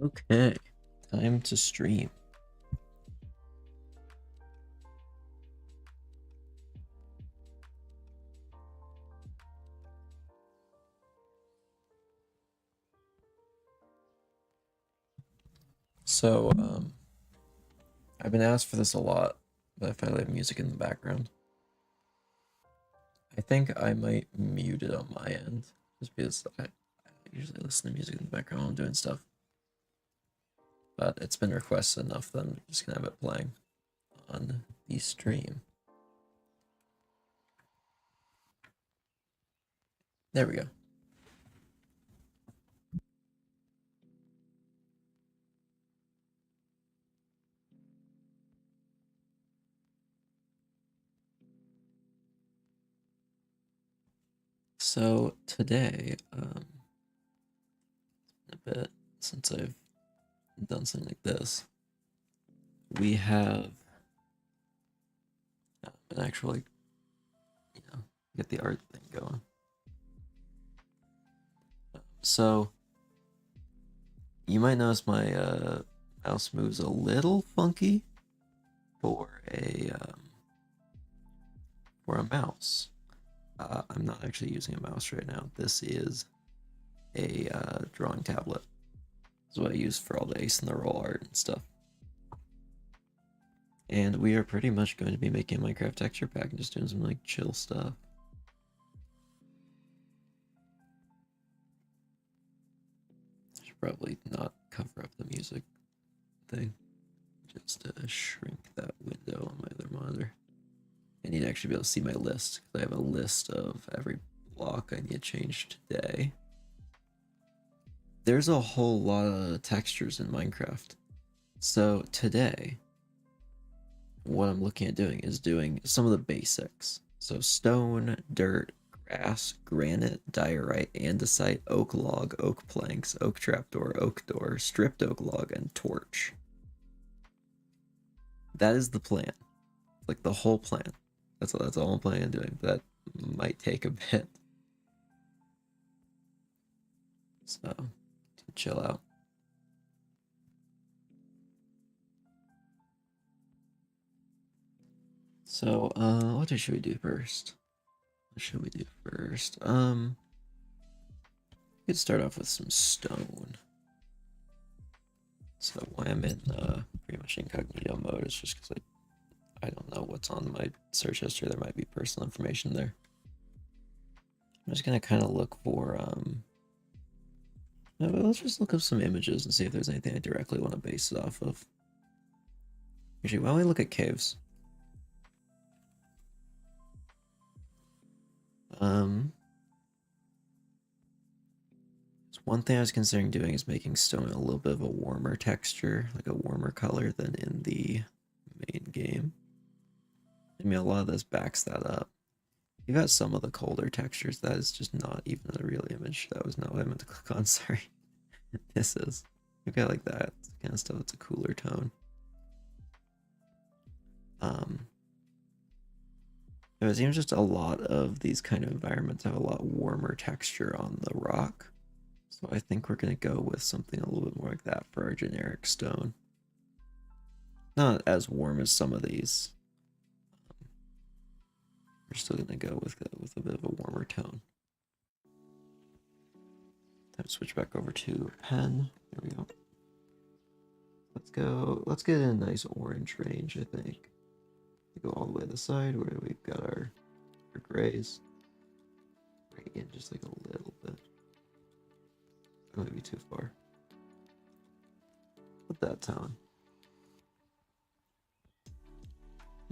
Okay, time to stream. So, I've been asked for this a lot, but I finally have music in the background. I think I might mute it on my end, just because I usually listen to music in the background while I'm doing stuff. But it's been requested enough that I'm just gonna have it playing on the stream. There we go. So today, a bit since I've done something like this, we have an actual, like, get the art thing going. So you might notice my mouse moves a little funky for a mouse. I'm not actually using a mouse right now. This is a drawing tablet. This is what I use for all the Ace in the Roll art and stuff. And we are pretty much going to be making a Minecraft texture pack and just doing some like chill stuff. I should probably not cover up the music thing. Just shrink that window on my other monitor. I need to actually be able to see my list, because I have a list of every block I need to change today. There's a whole lot of textures in Minecraft. So today, what I'm looking at doing is doing some of the basics. So stone, dirt, grass, granite, diorite, andesite, oak log, oak planks, oak trapdoor, oak door, stripped oak log, and torch. That is the plan. Like the whole plan. That's all I'm planning on doing. That might take a bit. So, chill out. So, what should we do first? What should we do first? We could start off with some stone. So why I'm in pretty much incognito mode is just because I don't know what's on my search history. There might be personal information there. I'm just gonna kind of look for let's just look up some images and see if there's anything I directly want to base it off of. Actually, why don't we look at caves? So one thing I was considering doing is making stone a little bit of a warmer texture, like a warmer color than in the main game. I mean, a lot of this backs that up. You got some of the colder textures. That is just not even a real image. That was not what I meant to click on. Sorry. This is. You've got like that kind of stuff. It's a cooler tone. It seems just a lot of these kind of environments have a lot warmer texture on the rock. So I think we're going to go with something a little bit more like that for our generic stone. Not as warm as some of these. We're still going to go with a bit of a warmer tone. Time to switch back over to pen. There we go. Let's get in a nice orange range, I think. We go all the way to the side where we've got our grays. Bring in just like a little bit. That might be too far. Put that tone.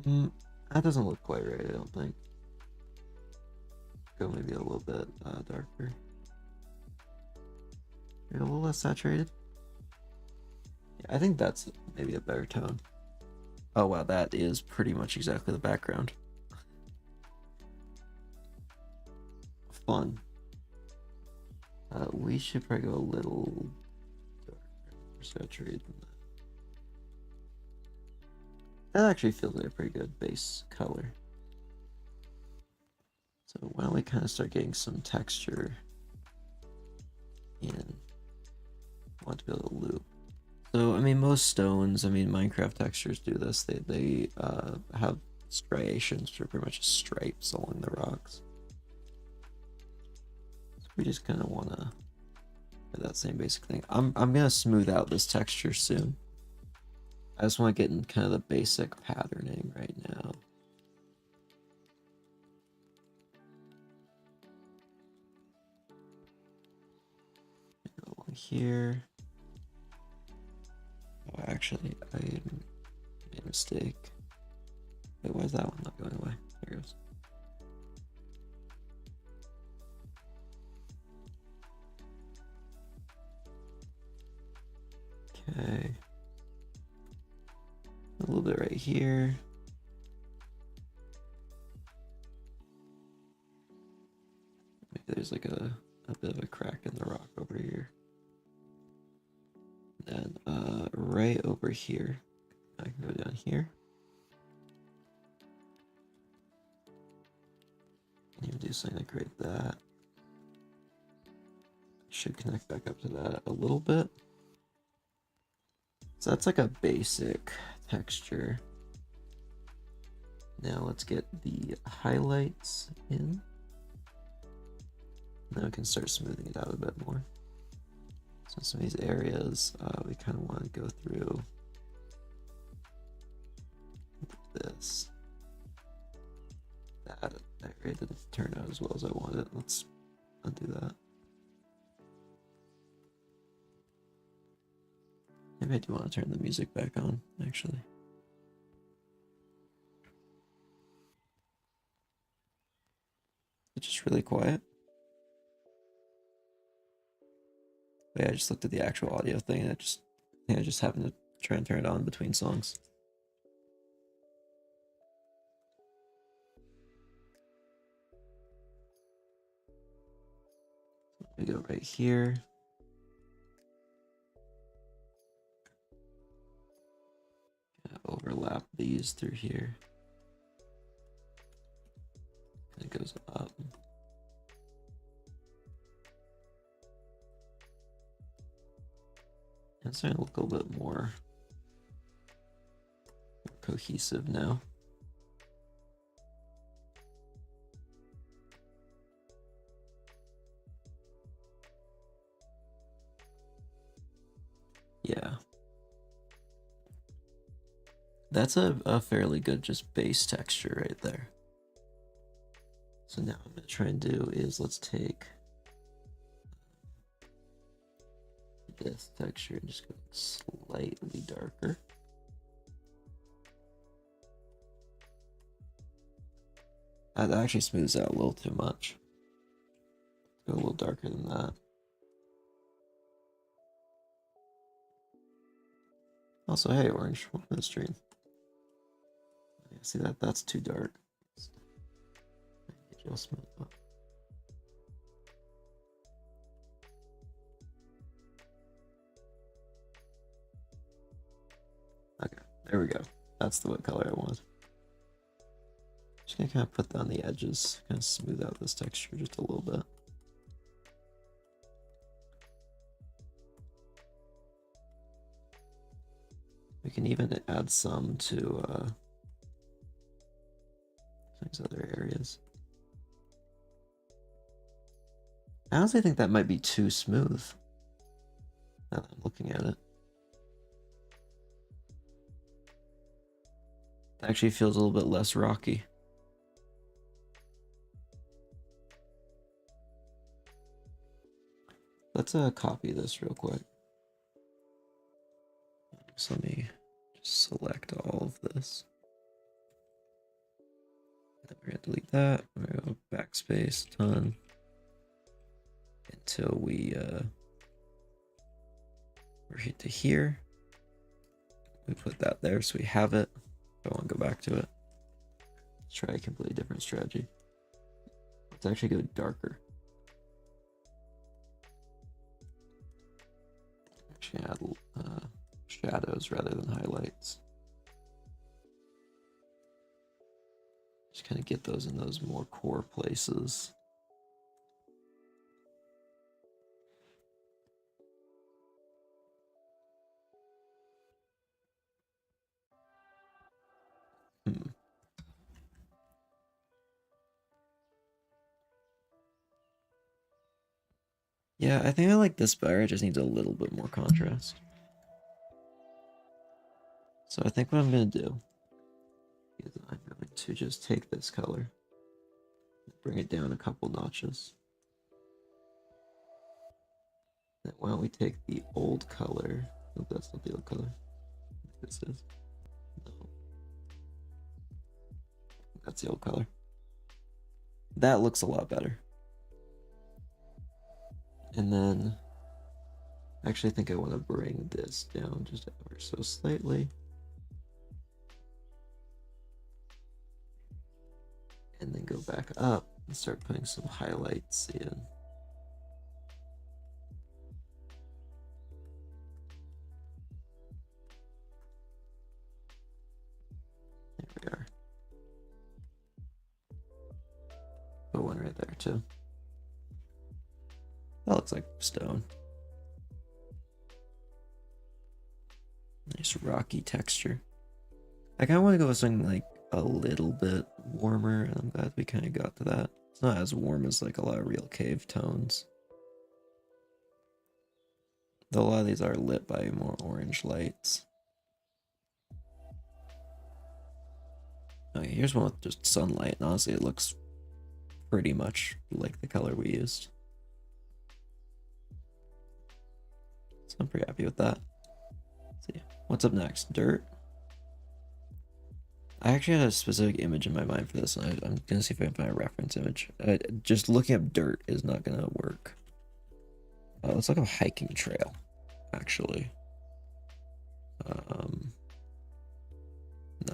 That doesn't look quite right, I don't think. Go maybe a little bit darker. Maybe a little less saturated. Yeah, I think that's maybe a better tone. Oh wow, that is pretty much exactly the background. Fun. We should probably go a little darker, saturated than that. That actually feels like a pretty good base color. So why don't we kind of start getting some texture in. I want to be able to loop. So, I mean, most stones, I mean, Minecraft textures do this. They have striations, which are pretty much stripes along the rocks. So we just kind of want to do that same basic thing. I'm gonna smooth out this texture soon. I just want to get in kind of the basic patterning right now. Go along here. Oh, actually, I made a mistake. Wait, why is that one not going away? There it goes. Okay. A little bit right here. Maybe there's like a bit of a crack in the rock over here. And then right over here, I can go down here. And even do something like right that. Should connect back up to that a little bit. So that's like a basic texture. Now let's get the highlights in. Now we can start smoothing it out a bit more. So some of these areas, we kind of want to go through this. That area didn't turn out as well as I wanted. Let's undo that. Maybe I do want to turn the music back on, actually. It's just really quiet. Wait, I just looked at the actual audio thing and I just happened to try and turn it on between songs. We go right here. Overlap these through here. And it goes up. And it's starting to look a little bit more cohesive now. Yeah. That's a fairly good just base texture right there. So now what I'm going to try and do is let's take this texture and just go slightly darker. That actually smooths out a little too much. Go a little darker than that. Also, hey, orange, welcome to the stream. Yeah, see that? That's too dark. Adjustment. Okay, there we go. That's the what color I want. Just gonna kind of put that on the edges, kind of smooth out this texture just a little bit. We can even add some to these other areas. I honestly think that might be too smooth. Now that I'm looking at it. It actually feels a little bit less rocky. Let's copy this real quick. So let me just select all of this. Then we're gonna delete that. We're gonna go backspace a ton until we're hit to here. We put that there so we have it. I want to go back to it. Let's try a completely different strategy. Let's actually go darker. Actually add shadows rather than highlights. Just kind of get those in those more core places. Yeah, I think I like this better. It just needs a little bit more contrast. So I think what I'm going to do is I'm going to just take this color, bring it down a couple notches. Then why don't we take the old color? Oh, that's not the old color. This is. No. That's the old color. That looks a lot better. And then I actually think I want to bring this down just ever so slightly. And then go back up and start putting some highlights in. There we are. Put one right there too. That looks like stone. Nice rocky texture. I kind of want to go with something like a little bit warmer, and I'm glad we kind of got to that. It's not as warm as like a lot of real cave tones. Though a lot of these are lit by more orange lights. Okay, here's one with just sunlight, and honestly it looks pretty much like the color we used. So I'm pretty happy with that. Let's see, what's up next? Dirt? I actually had a specific image in my mind for this, and I'm gonna see if I can find a reference image. Just looking up dirt is not gonna work. Let's look up hiking trail, actually. No,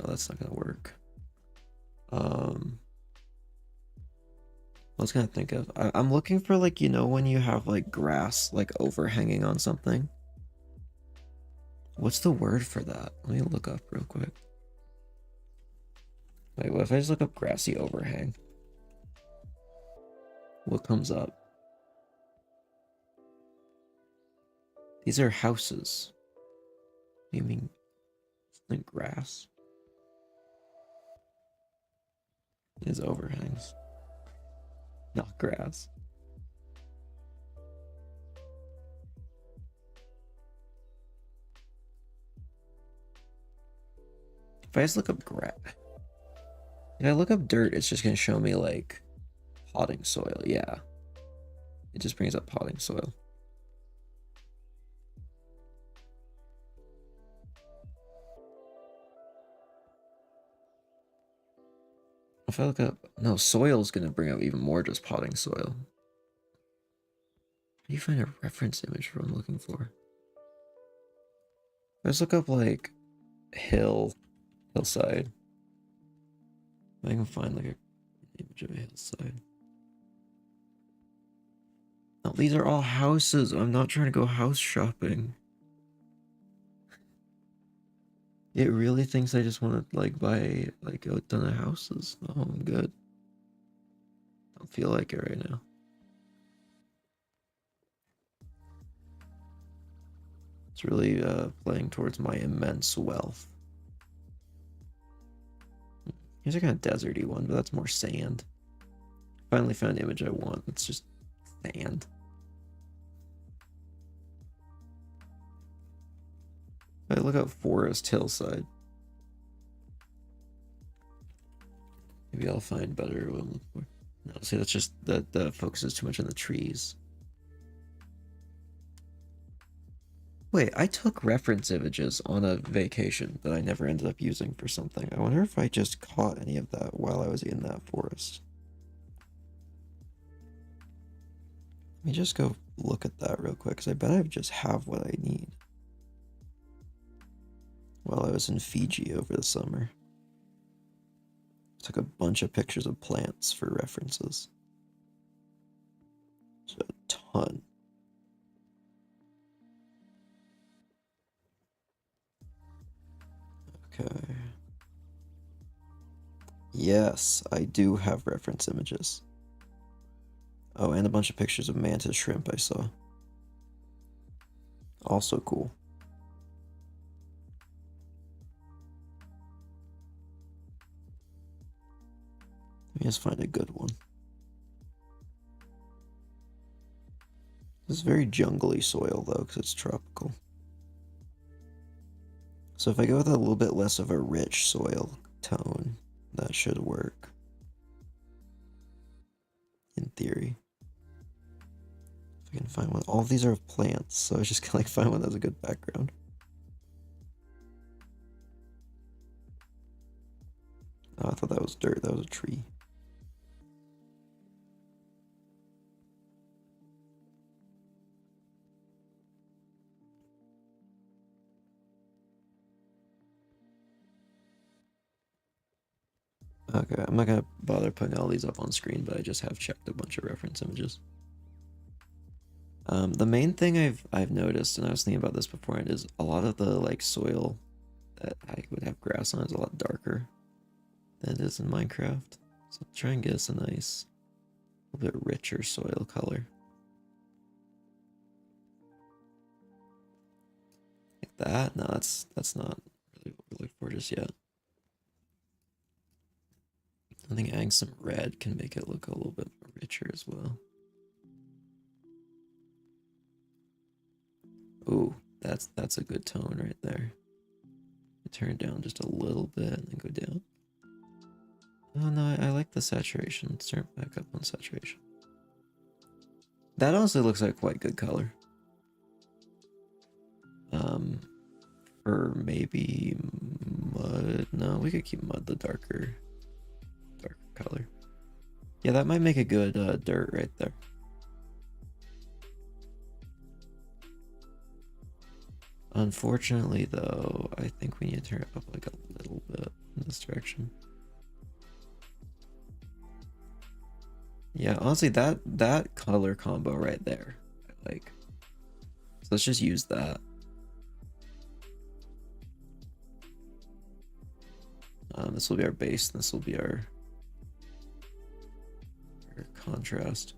that's not gonna work. I was gonna think of. I'm looking for, like, you know, when you have like grass like overhanging on something. What's the word for that? Let me look up real quick. Wait, what if I just look up grassy overhang? What comes up? These are houses. You mean like grass? These overhangs. Not grass. If I just look up grass, if I look up dirt, it's just gonna show me like potting soil. Yeah, it just brings up potting soil. If I look up, no, soil is gonna bring up even more just potting soil. How do you find a reference image for what I'm looking for? Let's look up like hillside. I can find like an image of a hillside. No, these are all houses. I'm not trying to go house shopping. It really thinks I just want to like buy like a ton of houses. Oh, I'm good. Don't feel like it right now. It's really playing towards my immense wealth. Here's a kind of deserty one, but that's more sand. Finally found an image I want. It's just sand. I look up forest hillside. Maybe I'll find better what I'm looking for. No, see, that's just that focuses too much on the trees. Wait, I took reference images on a vacation that I never ended up using for something. I wonder if I just caught any of that while I was in that forest. Let me just go look at that real quick, because I bet I just have what I need. While I was in Fiji over the summer. Took a bunch of pictures of plants for references. It's a ton. Okay. Yes, I do have reference images. Oh, and a bunch of pictures of mantis shrimp I saw. Also cool. Let me just find a good one. It's very jungly soil though, because it's tropical. So if I go with a little bit less of a rich soil tone, that should work. In theory. If I can find one. All of these are of plants, so I was just gonna like find one that has a good background. Oh, I thought that was dirt. That was a tree. Okay, I'm not gonna bother putting all these up on screen, but I just have checked a bunch of reference images. The main thing I've noticed, and I was thinking about this beforehand, is a lot of the like soil that I would have grass on is a lot darker than it is in Minecraft. So I'll try and get us a nice, a little bit richer soil color. Like that? No, that's not really what we're looking for just yet. I think adding some red can make it look a little bit more richer as well. Ooh, that's a good tone right there. Turn it down just a little bit and then go down. Oh no, I like the saturation. Let's turn it back up on saturation. That honestly looks like quite good color. Or maybe mud. No, we could keep mud the darker color. Yeah, that might make a good dirt right there. Unfortunately, though, I think we need to turn it up like a little bit in this direction. Yeah, honestly, that color combo right there, I like. So let's just use that. This will be our base, and this will be our contrast.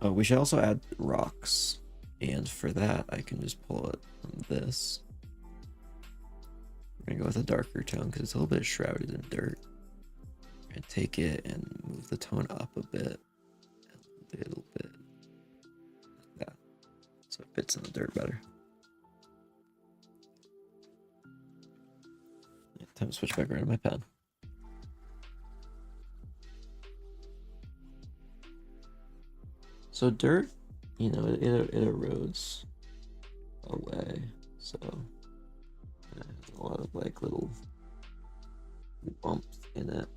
Oh, we should also add rocks. And for that, I can just pull it from this. We're gonna go with a darker tone because it's a little bit shrouded in dirt. We're gonna take it and move the tone up a bit. A little bit. Like that. So it fits in the dirt better. Yeah, time to switch back around to my pen. So dirt, you know, it erodes away. So it has a lot of like little bumps in it.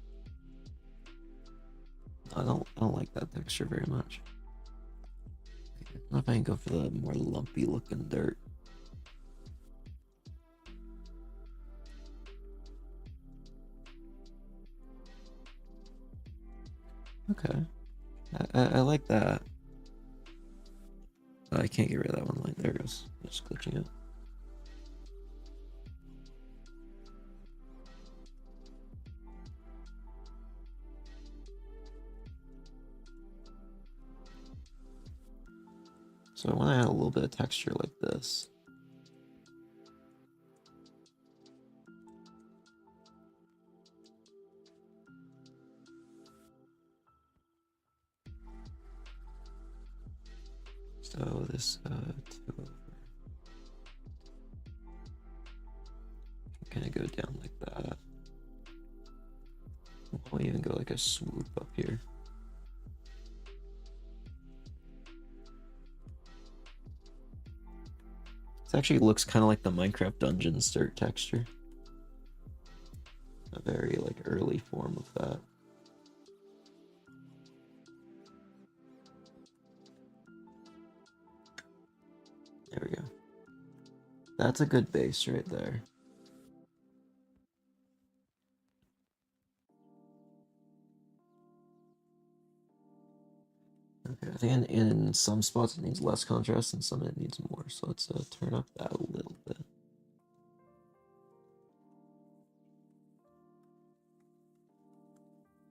I don't like that texture very much. I don't know if I can go for the more lumpy looking dirt. Okay, I like that. Oh, I can't get rid of that one line. There it goes. Just glitching out. So I want to add a little bit of texture like this. So this two over. Kind of go down like that. We'll even go like a swoop up here. This actually looks kind of like the Minecraft Dungeons dirt texture. A very like early form of that. There we go. That's a good base right there. Okay, I think in some spots it needs less contrast and some it needs more. So let's turn up that a little bit.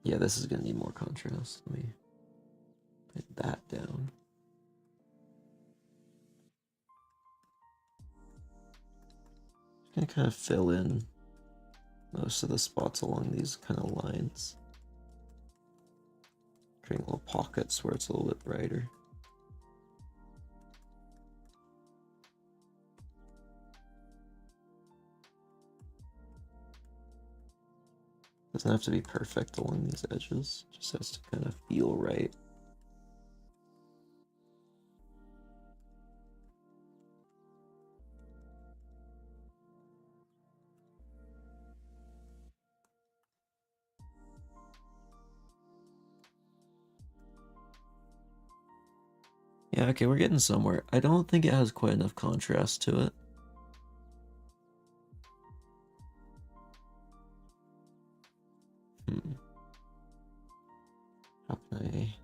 Yeah, this is gonna need more contrast. Let me put that down. Just gonna kind of fill in most of the spots along these kind of lines. creating little pockets where it's a little bit brighter. Doesn't have to be perfect along these edges, just has to kind of feel right. Yeah, okay, we're getting somewhere. I don't think it has quite enough contrast to it. How can I...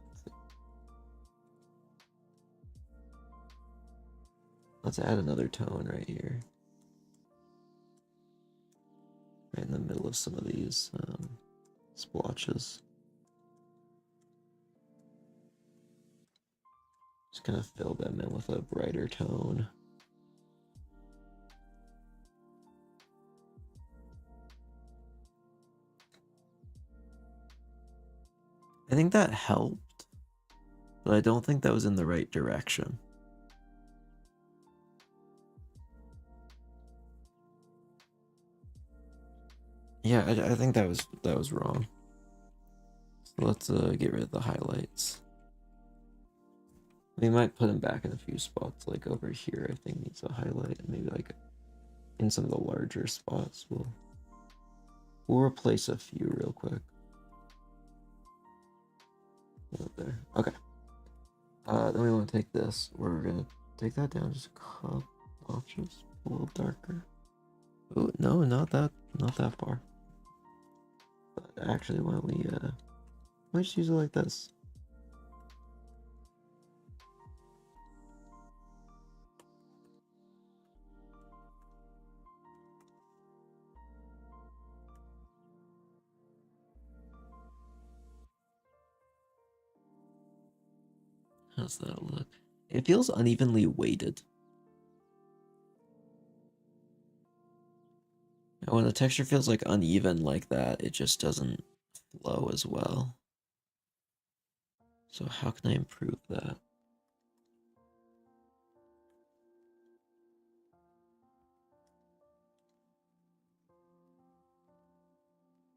Let's add another tone right here. Right in the middle of some of these splotches. Just gonna fill them in with a brighter tone. I think that helped, but I don't think that was in the right direction. Yeah, I think that was wrong. So let's get rid of the highlights. We might put them back in a few spots, like over here, I think needs a highlight, and maybe like in some of the larger spots, we'll replace a few real quick. Right there. Okay. Then we want to take this. We're gonna take that down just a couple notches, a little darker. Oh no, not that far. But actually, why don't we just use it like this? How's that look? It feels unevenly weighted. And when the texture feels like uneven like that, it just doesn't flow as well. So how can I improve that?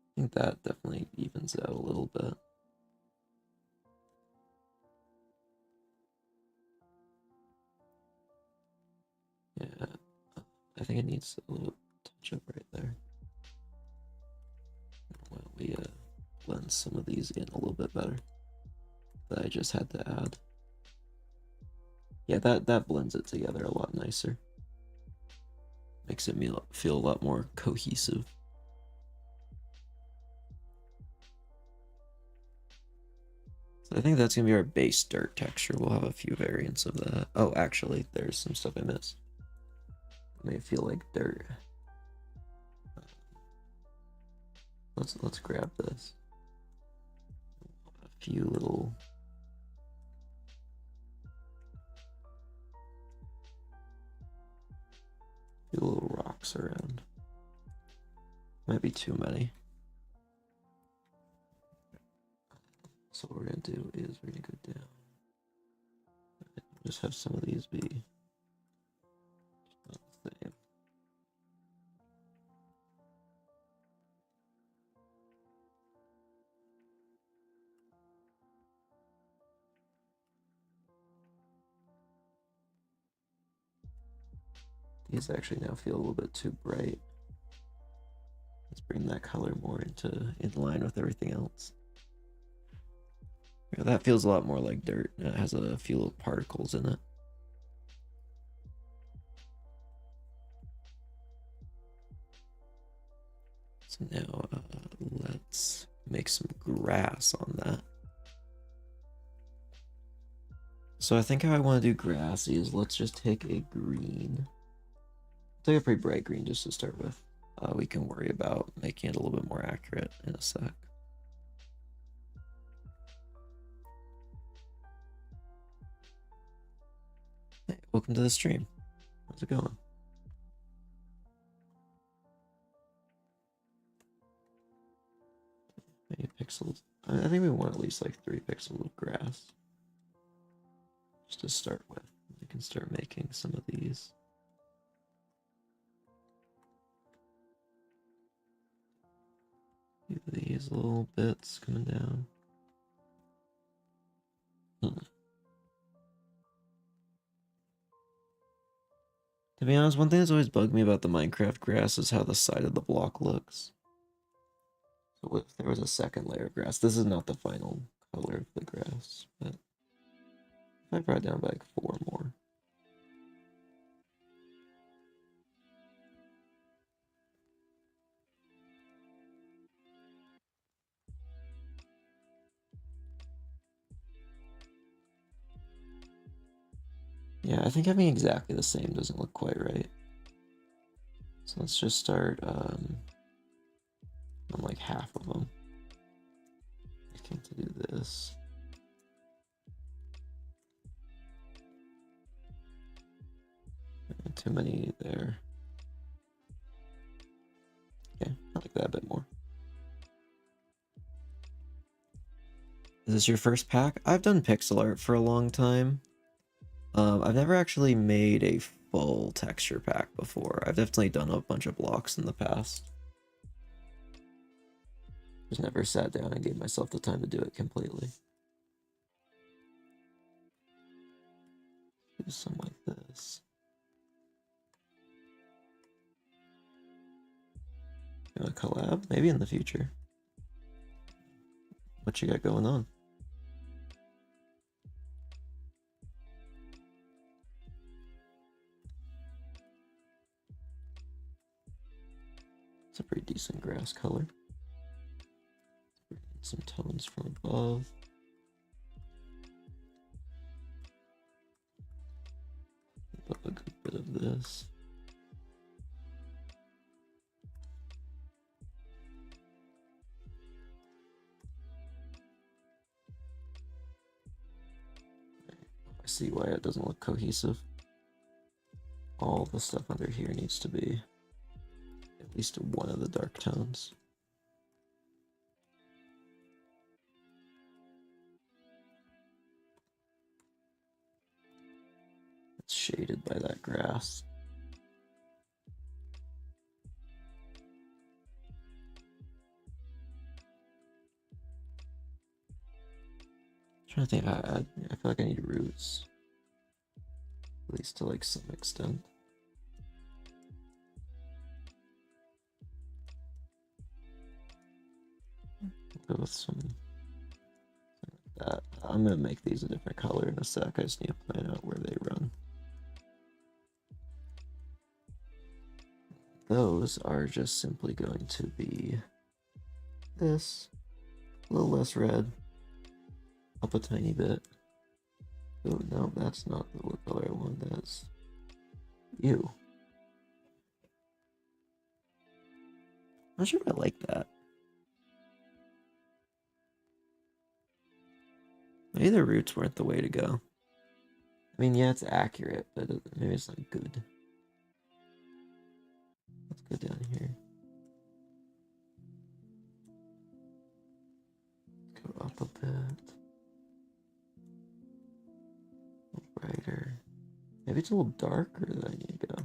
I think that definitely evens out a little bit. Yeah, I think it needs a little touch up right there. Why don't we blend some of these in a little bit better that I just had to add. Yeah, that blends it together a lot nicer. Makes it feel a lot more cohesive. So I think that's gonna be our base dirt texture. We'll have a few variants of that. Oh, actually, there's some stuff I missed. It may feel like dirt. Let's grab this. A few little rocks around. Might be too many. So what we're gonna do is we're gonna go down. Just have some of these be not the same. These actually now feel a little bit too bright. Let's bring that color more in line with everything else. Yeah, that feels a lot more like dirt. It has a few little particles in it. So now let's make some grass on that. So I think how I want to do grass is let's just take a green. Take a pretty bright green just to start with. We can worry about making it a little bit more accurate in a sec. Hey, welcome to the stream. How's it going? Maybe pixels. I think we want at least like 3 pixels of grass. Just to start with. We can start making some of these. These little bits coming down. To be honest, one thing that's always bugged me about the Minecraft grass is how the side of the block looks. So if there was a second layer of grass, this is not the final color of the grass, but if I brought down by like 4 more. Yeah, I think having exactly the same doesn't look quite right. So let's just start on like half of them. I think to do this. Too many there. Okay, I like that a bit more. Is this your first pack? I've done pixel art for a long time. I've never actually made a full texture pack before. I've definitely done a bunch of blocks in the past. Just never sat down and gave myself the time to do it completely. Do some like this. You want to collab? Maybe in the future. What you got going on? It's a pretty decent grass color. Some tones from above. Put a good bit of this. I see why it doesn't look cohesive. All the stuff under here needs to be at least one of the dark tones. It's shaded by that grass. I'm trying to think, I feel like I need roots. At least to like some extent. Go with some like that. I'm gonna make these a different color in a sec. I just need to plan out where they run. Those are just simply going to be this, a little less red, up a tiny bit. Oh no, that's not the color I want. That's you. I'm not sure if I like that. Maybe the roots weren't the way to go. I mean, yeah, it's accurate, but maybe it's not good. Let's go down here. Let's go up a bit. A little brighter. Maybe it's a little darker than I need to go.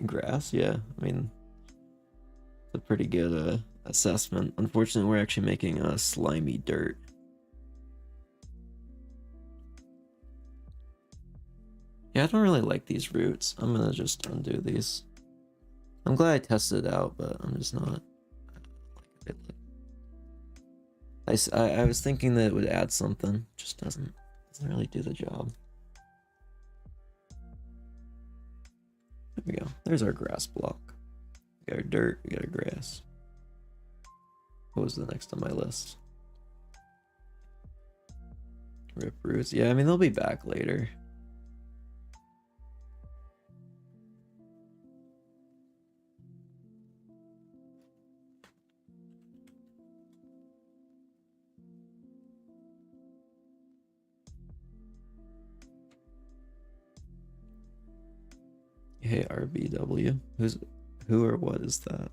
Grass, yeah. I mean, it's a pretty good assessment. Unfortunately, we're actually making slimy dirt. Yeah, I don't really like these roots. I'm gonna just undo these. I'm glad I tested it out, but I'm just not. I was thinking that it would add something. Just doesn't really do the job. There we go. There's our grass block. We got our dirt, we got our grass. What was the next on my list? Rip roots. Yeah, I mean, they'll be back later. Hey RBW, who or what is that?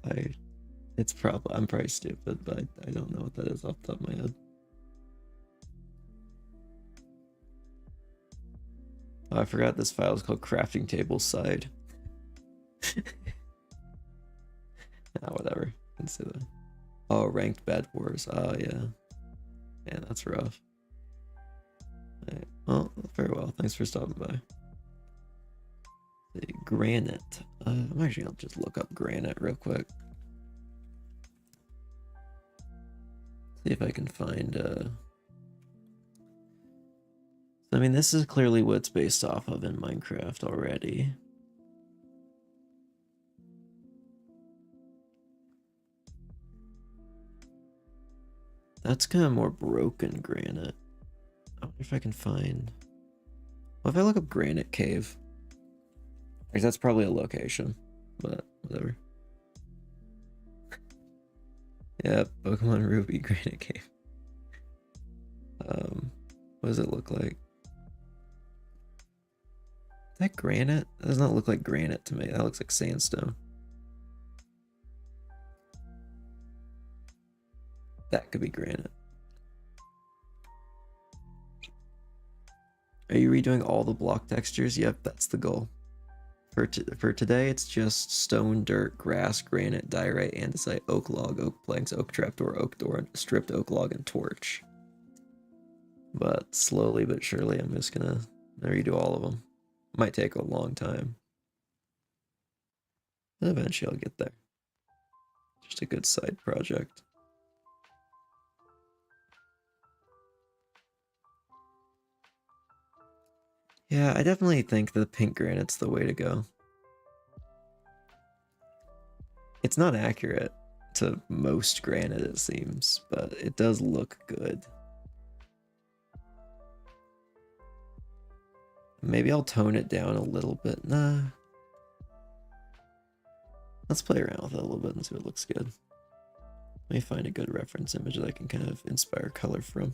I'm probably stupid, but I don't know what that is off the top of my head. Oh, I forgot this file is called crafting table side. Whatever. Can say that. Oh, ranked bed wars. Oh yeah. Yeah, that's rough. Right. Well, very well. Thanks for stopping by. Granite. I'm actually gonna just look up Granite real quick. See if I can find I mean, this is clearly what it's based off of in Minecraft already. That's kind of more broken granite. I wonder if I can find... Well, if I look up Granite Cave... Like, that's probably a location, but whatever. Yeah, Pokemon Ruby Granite Cave. What does it look like? Is that granite? That does not look like granite to me. That looks like sandstone. That could be granite. Are you redoing all the block textures? Yep, that's the goal. For today, it's just stone, dirt, grass, granite, diorite, andesite, oak log, oak planks, oak trapdoor, oak door, stripped oak log, and torch. But slowly but surely, I'm just gonna redo all of them. Might take a long time. But eventually I'll get there. Just a good side project. Yeah, I definitely think the pink granite's the way to go. It's not accurate to most granite, it seems, but it does look good. Maybe I'll tone it down a little bit. Nah. Let's play around with it a little bit and see what looks good. Let me find a good reference image that I can kind of inspire color from.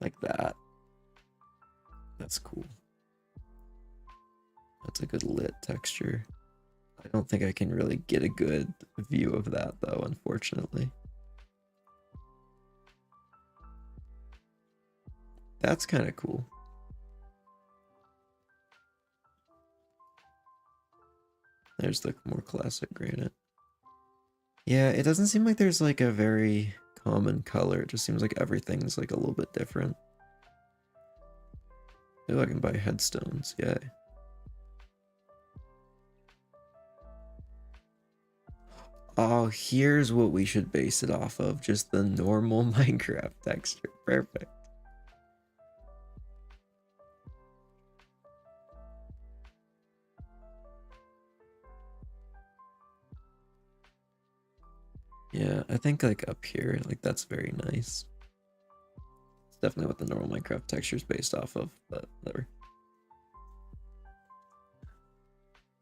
Like that. That's cool. That's a good lit texture. I don't think I can really get a good view of that though, unfortunately. That's kind of cool. There's the more classic granite. Yeah, it doesn't seem like there's like a very common color. It just seems like everything's like a little bit different. Oh, I can buy headstones. Yay. Oh, here's what we should base it off of. Just the normal Minecraft texture. Perfect. Yeah, I think like up here, like that's very nice. It's definitely what the normal Minecraft texture is based off of, but whatever.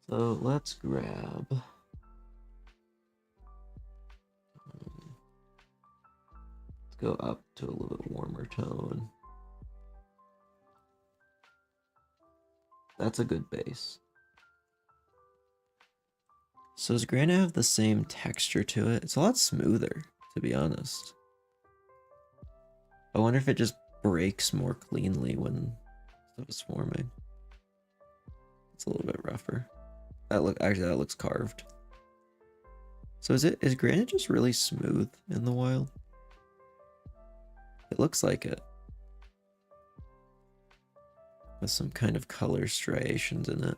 So let's grab... let's go up to a little bit warmer tone. That's a good base. So does granite have the same texture to it? It's a lot smoother, to be honest. I wonder if it just breaks more cleanly when stuff is forming. It's a little bit rougher. That looks carved. So is granite just really smooth in the wild? It looks like it. With some kind of color striations in it.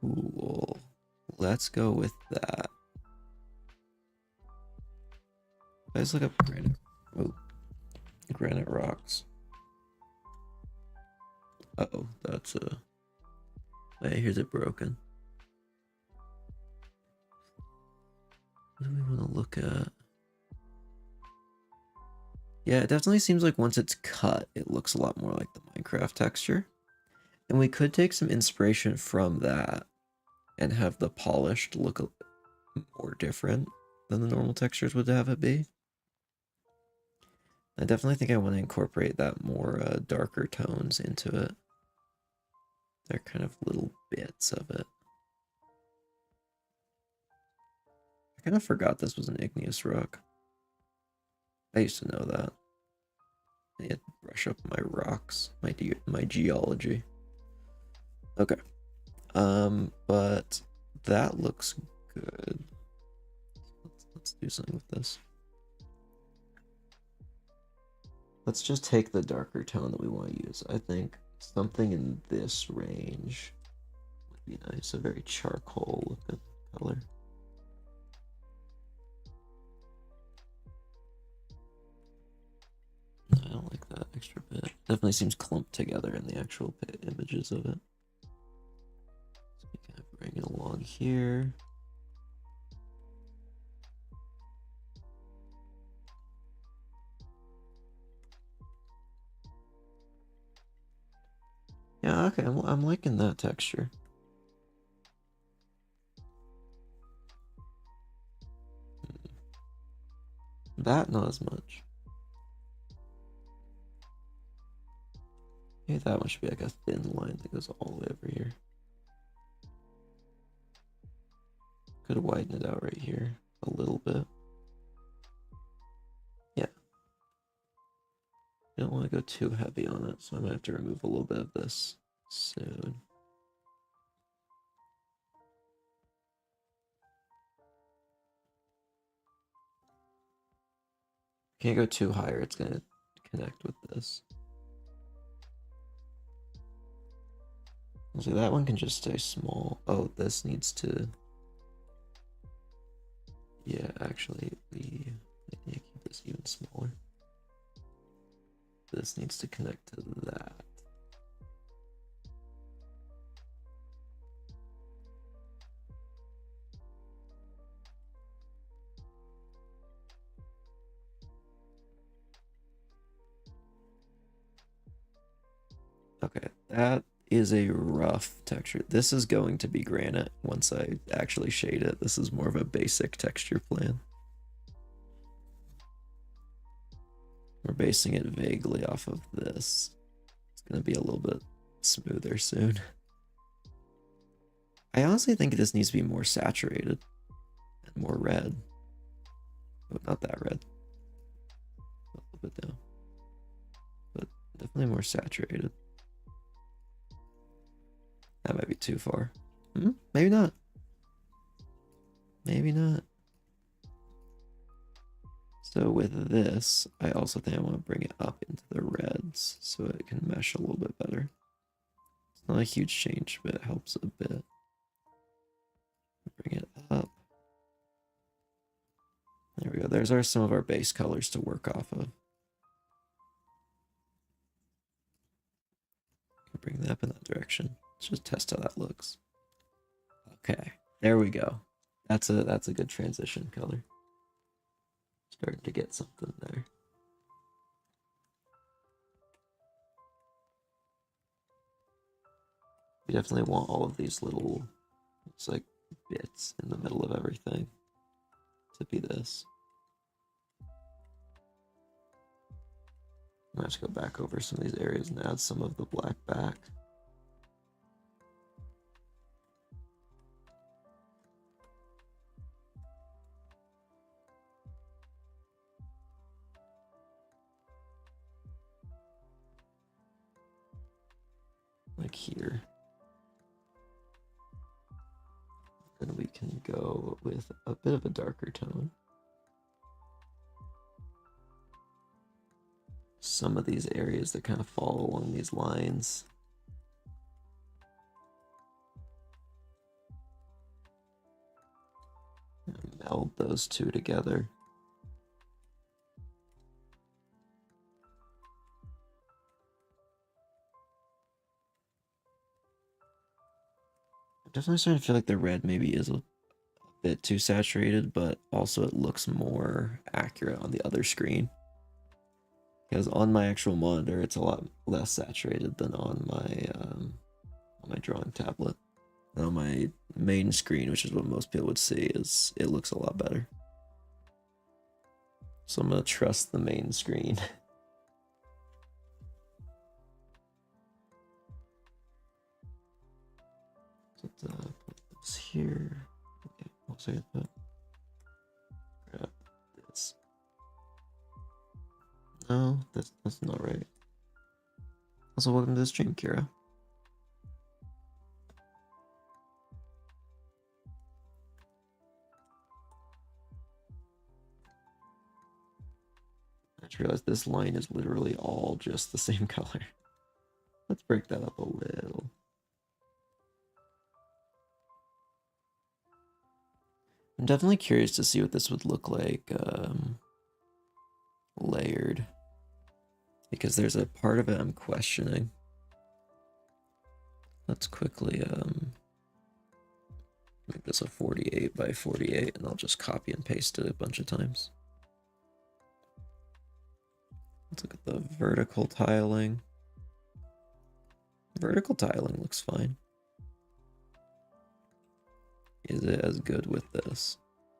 Cool. Let's go with that. Let's look up granite. Oh, granite rocks. Uh-oh, that's a... Hey, here's it broken. What do we want to look at? Yeah, it definitely seems like once it's cut, it looks a lot more like the Minecraft texture. And we could take some inspiration from that and have the polished look more different than the normal textures would have it be. I definitely think I want to incorporate that more darker tones into it. They're kind of little bits of it. I kind of forgot this was an igneous rock. I used to know that. I need to brush up my rocks, my geology. Okay. But that looks good. Let's do something with this. Let's just take the darker tone that we want to use. I think something in this range would be nice. A very charcoal looking color. I don't like that extra bit. Definitely seems clumped together in the actual images of it. So we kind of bring it along here. Yeah, okay, I'm liking that texture. That not as much. Maybe that one should be like a thin line that goes all the way over here. Could widen it out right here a little bit. Yeah. I don't want to go too heavy on it, so I might have to remove a little bit of this soon. Can't go too high or it's gonna connect with this. So that one can just stay small. Oh, this needs to... Yeah, actually, we need to keep this even smaller. This needs to connect to that. Okay, that is a rough texture. This is going to be granite once I actually shade it. This is more of a basic texture plan. We're basing it vaguely off of this. It's going to be a little bit smoother soon. I honestly think this needs to be more saturated and more red. Oh, not that red. A little bit down. But definitely more saturated. That might be too far. Maybe not. Maybe not. So with this, I also think I want to bring it up into the reds so it can mesh a little bit better. It's not a huge change, but it helps a bit. Bring it up. There we go. There's some of our base colors to work off of. Bring that up in that direction. Let's just test how that looks. Okay, there we go. That's a good transition color. Starting to get something there. We definitely want all of these little, it's like bits in the middle of everything to be this. I'm gonna have to go back over some of these areas and add some of the black back. Like here. Then we can go with a bit of a darker tone. Some of these areas that kind of fall along these lines. And meld those two together. I'm definitely starting to feel like the red maybe is a bit too saturated, but also it looks more accurate on the other screen. Because on my actual monitor, it's a lot less saturated than on my drawing tablet. And on my main screen, which is what most people would see, is it looks a lot better. So I'm gonna trust the main screen. here. Okay, I'll say that. Grab this. No, that's not right. Also, welcome to the stream, Kira. I just realized this line is literally all just the same color. Let's break that up a little. I'm definitely curious to see what this would look like layered. Because there's a part of it I'm questioning. Let's quickly make this a 48 by 48 and I'll just copy and paste it a bunch of times. Let's look at the vertical tiling. Vertical tiling looks fine. Is it as good with this?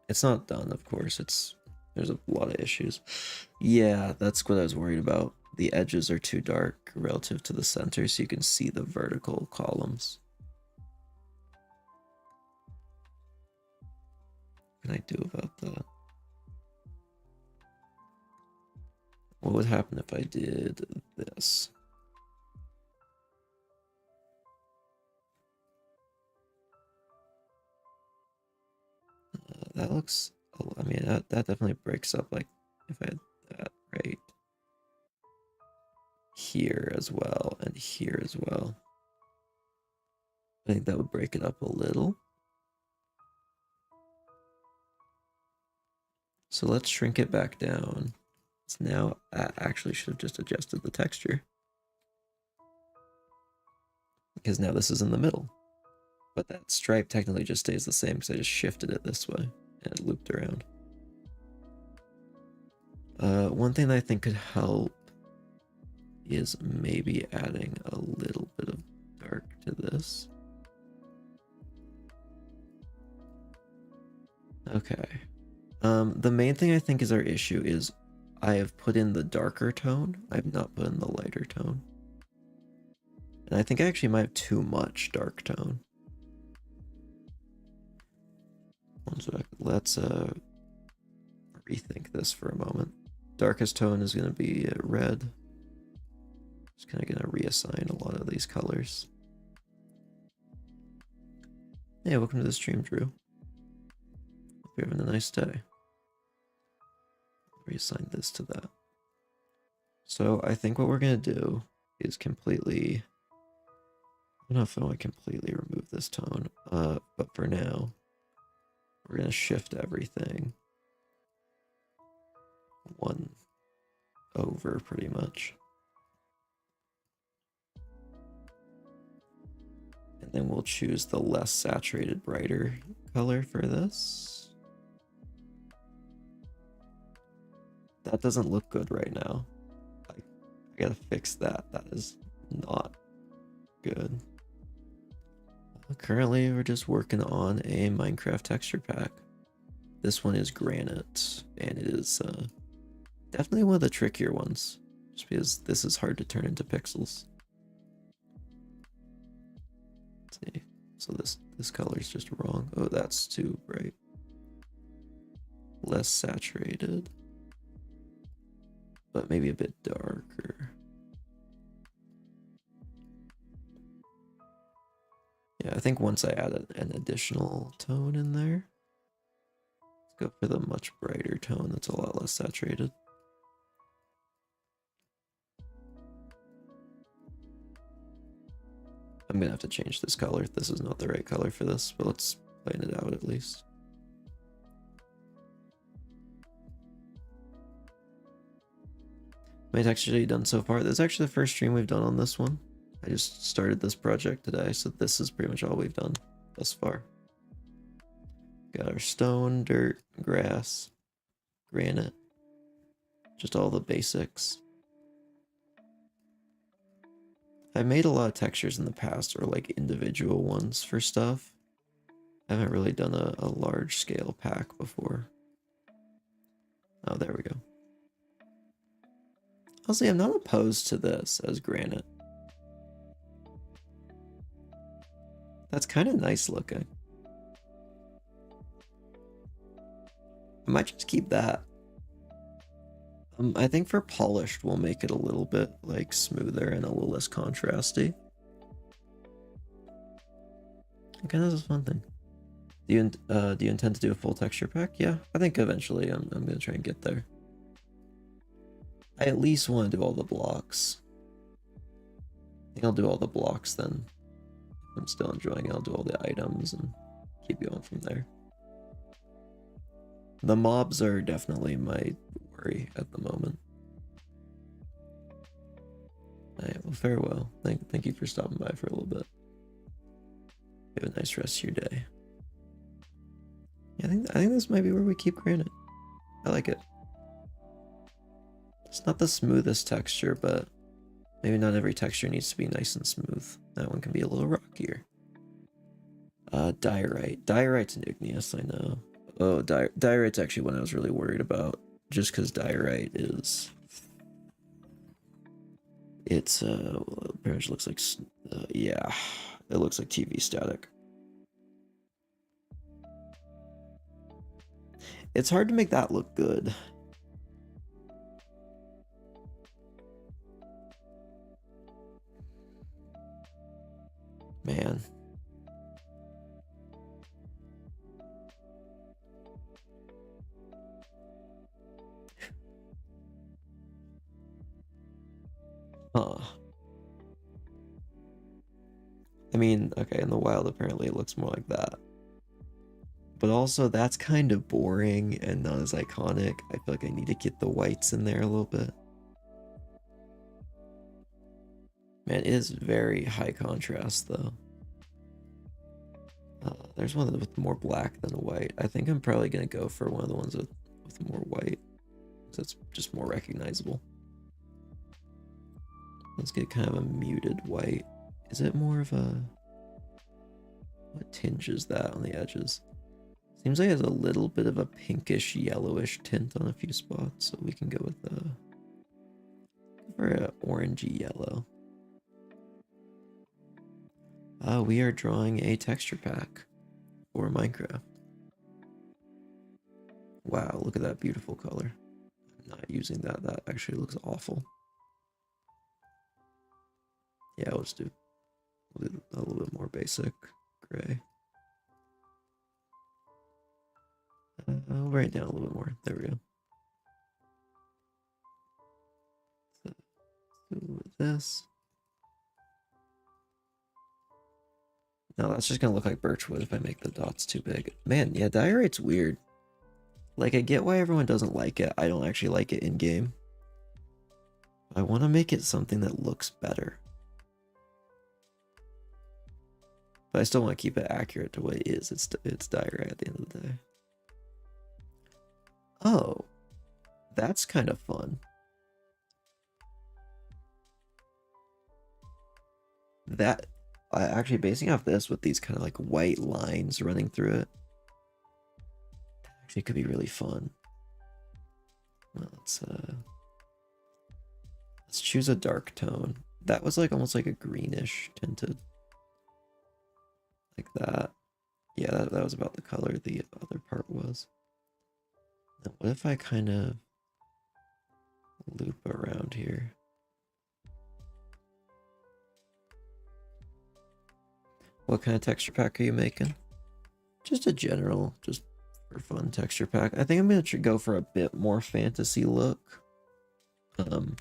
It's not done, of course. There's a lot of issues. Yeah, that's what I was worried about. The edges are too dark relative to the center, so you can see the vertical columns. What can I do about that? What would happen if I did this? That looks, I mean, that definitely breaks up, like, if I had that right here as well, and here as well. I think that would break it up a little. So let's shrink it back down. So now I actually should have just adjusted the texture. Because now this is in the middle. But that stripe technically just stays the same because I just shifted it this way and it looped around. One thing that I think could help is maybe adding a little bit of dark to this. Okay. The main thing I think is our issue is I have put in the darker tone. I have not put in the lighter tone. And I think I actually might have too much dark tone. One sec. Let's rethink this for a moment. Darkest tone is going to be red. Just kind of going to reassign a lot of these colors. Hey, welcome to the stream, Drew. Hope you're having a nice day. Reassign this to that. So I think what we're going to do is completely... I don't know if I want to completely remove this tone, but for now, we're going to shift everything one over pretty much. And then we'll choose the less saturated, brighter color for this. That doesn't look good right now. I gotta fix that. That is not good. Currently, we're just working on a Minecraft texture pack. This one is Granite, and it is definitely one of the trickier ones, just because this is hard to turn into pixels. Let's see. So this color is just wrong. Oh, that's too bright. Less saturated, but maybe a bit darker. Yeah, I think once I add an additional tone in there, let's go for the much brighter tone that's a lot less saturated. I'm gonna have to change this color. This is not the right color for this, but let's plan it out at least. How many textures have you done so far? This is actually the first stream we've done on this one. I just started this project today, so this is pretty much all we've done thus far. Got our stone, dirt, grass, granite, just all the basics. I've made a lot of textures in the past, or like individual ones for stuff. I haven't really done a large scale pack before. Oh, there we go. Honestly, I'm not opposed to this as granite. That's kind of nice looking. I might just keep that. I think for polished, we'll make it a little bit like smoother and a little less contrasty. Okay, that's a fun thing. Do you intend to do a full texture pack? Yeah, I think eventually I'm gonna try and get there. I at least want to do all the blocks. I think I'll do all the blocks then. If I'm still enjoying it, I'll do all the items and keep going from there. The mobs are definitely my worry at the moment. Alright, well, farewell. Thank you for stopping by for a little bit. Have a nice rest of your day. Yeah, I think this might be where we keep Granite. I like it. It's not the smoothest texture, but maybe not every texture needs to be nice and smooth. That one can be a little rockier. Diorite. Diorite's an igneous, I know. Oh, diorite's actually one I was really worried about, just because diorite is... It's, well, it pretty much looks like, yeah, it looks like TV static. It's hard to make that look good. Man. Huh. I mean, okay, in the wild, apparently it looks more like that. But also, that's kind of boring and not as iconic. I feel like I need to get the whites in there a little bit. Man, it is very high contrast, though. There's one with more black than white. I think I'm probably going to go for one of the ones with more white. So it's just more recognizable. Let's get kind of a muted white. Is it more of a... What tinge is that on the edges? Seems like it has a little bit of a pinkish yellowish tint on a few spots, so we can go with for an orangey yellow. We are drawing a texture pack for Minecraft. Wow, look at that beautiful color. I'm not using that. That actually looks awful. Yeah, let's do a little bit more basic gray. I'll bring it down a little bit more. There we go. So, do this. No, that's just gonna look like birchwood if I make the dots too big. Man, yeah, diorite's weird. Like, I get why everyone doesn't like it. I don't actually like it in game. I want to make it something that looks better. But I still want to keep it accurate to what it is. It's diorite at the end of the day. Oh, that's kind of fun. That actually basing off this with these kind of like white lines running through it actually could be really fun. Well, let's choose a dark tone. That was like almost like a greenish tinted, like that. Yeah, that was about the color the other part was. Now, what if I kind of loop around here? What kind of texture pack are you making? Just a general, just for fun texture pack. I think I'm gonna go for a bit more fantasy look. But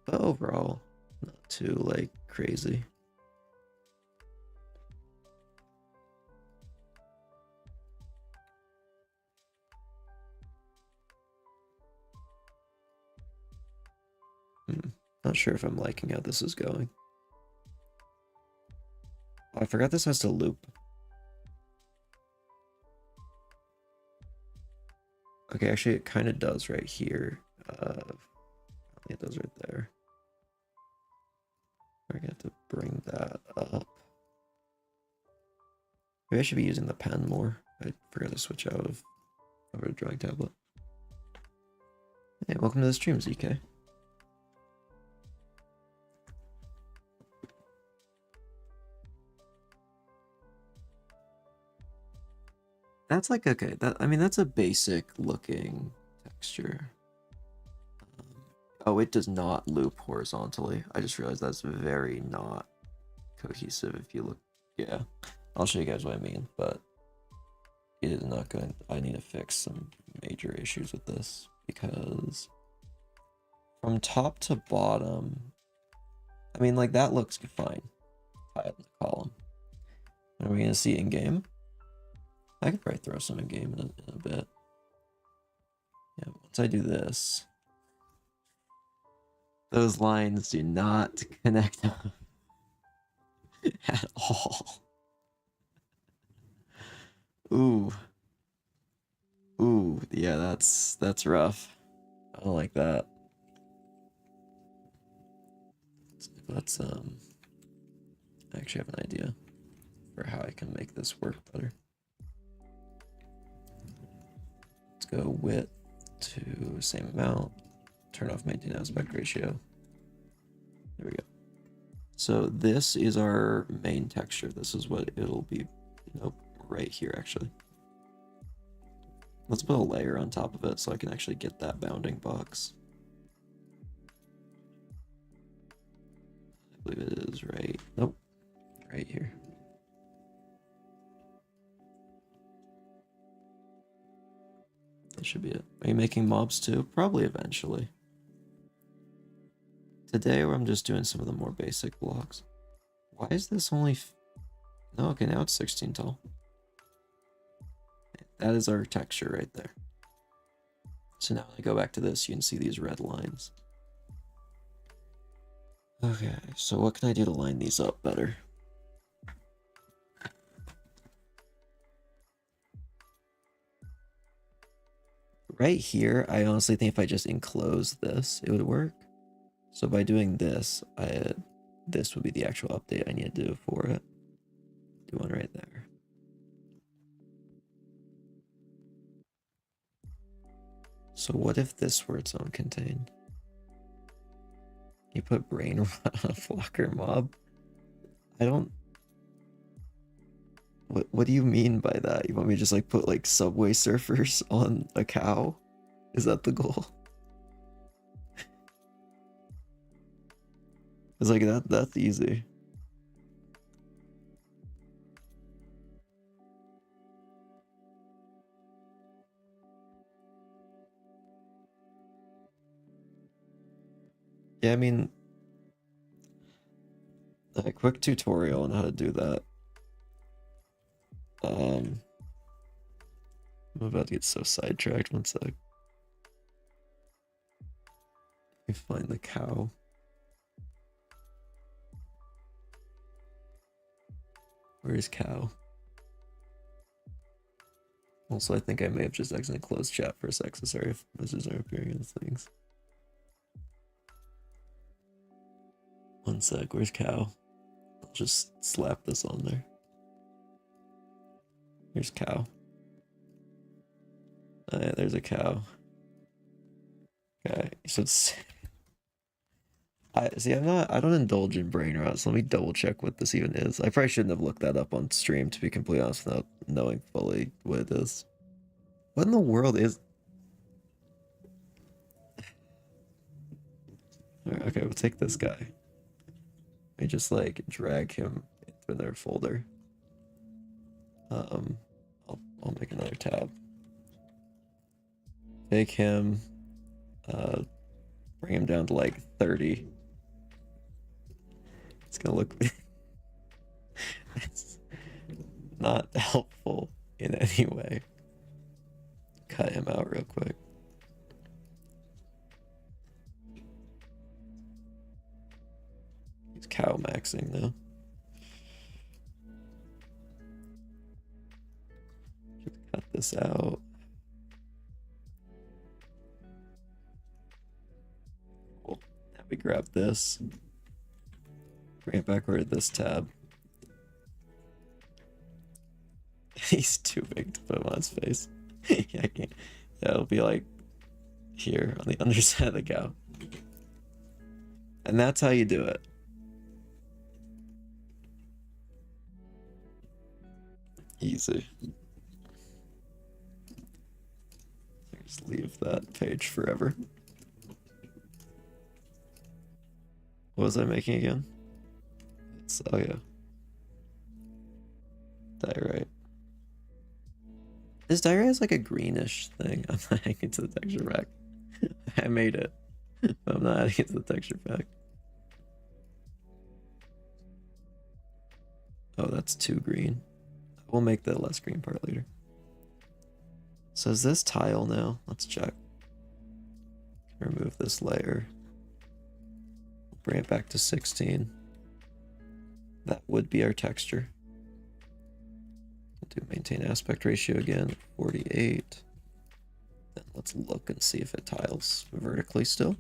overall, not too like crazy. Not sure if I'm liking how this is going. Oh, I forgot this has to loop. Okay, actually it kind of does right here. I think it does right there. We're gonna have to bring that up. Maybe I should be using the pen more. I forgot to switch out of over the drawing tablet. Hey, welcome to the stream, ZK. That's like, okay, that, I mean, that's a basic looking texture. Oh, it does not loop horizontally. I just realized that's very not cohesive if you look. Yeah, I'll show you guys what I mean, but it is not going. I need to fix some major issues with this because from top to bottom, I mean, like that looks fine. Tie it in the column. Are we gonna see in game? I could probably throw some in game in a bit. Yeah, once I do this, those lines do not connect at all. Ooh. Ooh, yeah, that's rough. I don't like that. Let's I actually have an idea for how I can make this work better. Let's go width to same amount. Turn off maintain aspect ratio. There we go. So this is our main texture. This is what it'll be. Nope, right here actually. Let's put a layer on top of it so I can actually get that bounding box. I believe it is right. Nope, right here. That should be it. Are you making mobs too? Probably eventually. Today I'm just doing some of the more basic blocks. Why is this only... No, okay, now it's 16 tall. That is our texture right there. So now when I go back to this, you can see these red lines. Okay, so what can I do to line these up better? Right here, I honestly think if I just enclose this, it would work. So by doing this, this would be the actual update I need to do for it. Do one right there. So what if this were its own contained? You put brain rot on a flocker mob? I don't... What do you mean by that? You want me to just like put like Subway Surfers on a cow? Is that the goal? It's like that's easy. Yeah, I mean, a quick tutorial on how to do that. I'm about to get so sidetracked. One sec. Let me find the cow. Where's cow? Also, I think I may have just accidentally closed chat for a sec, so sorry if messages are appearing in things. One sec, where's cow? I'll just slap this on there. Here's cow. There's a cow. Okay, so it's... I don't indulge in brain rot, so let me double check what this even is. I probably shouldn't have looked that up on stream, to be completely honest, without knowing fully what it is. What in the world is... Okay, we'll take this guy. Let me just like drag him into their folder. I'll make another tab. Take him, bring him down to like 30. It's gonna look... It's not helpful in any way. Cut him out real quick. He's cow maxing now. Just cut this out. Cool. Now we grab this. Bring it back over to this tab. He's too big to put him on his face. Yeah, I can't. Yeah, it'll be like here on the underside of the cow. And that's how you do it. Easy. Just leave that page forever. What was I making again? It's, oh yeah. Diorite. This diorite is like a greenish thing. I'm not adding it to the texture pack. I made it, but I'm not adding it to the texture pack. Oh, that's too green. We'll make the less green part later. So is this tile now? Let's check. Remove this layer. Bring it back to 16. That would be our texture. We'll do maintain aspect ratio again, 48. Then let's look and see if it tiles vertically still.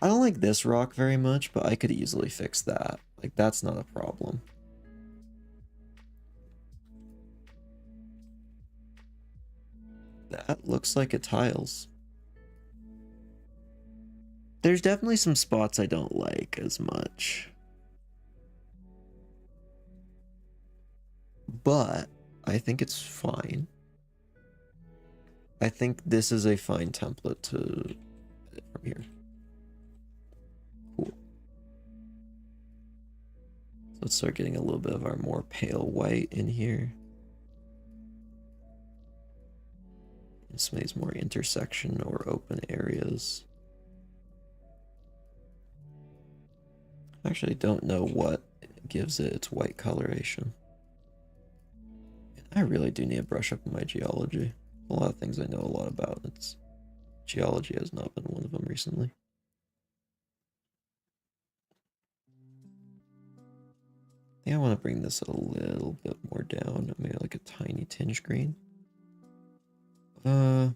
I don't like this rock very much, but I could easily fix that. Like, that's not a problem. That looks like it tiles. There's definitely some spots I don't like as much. But I think it's fine. I think this is a fine template to edit from here. Cool. So let's start getting a little bit of our more pale white in here. And some of these more intersection or open areas. I actually don't know what gives it its white coloration. I really do need to brush up on my geology. A lot of things I know a lot about. It's geology has not been one of them recently. I think I want to bring this a little bit more down. Maybe like a tiny tinge green. No.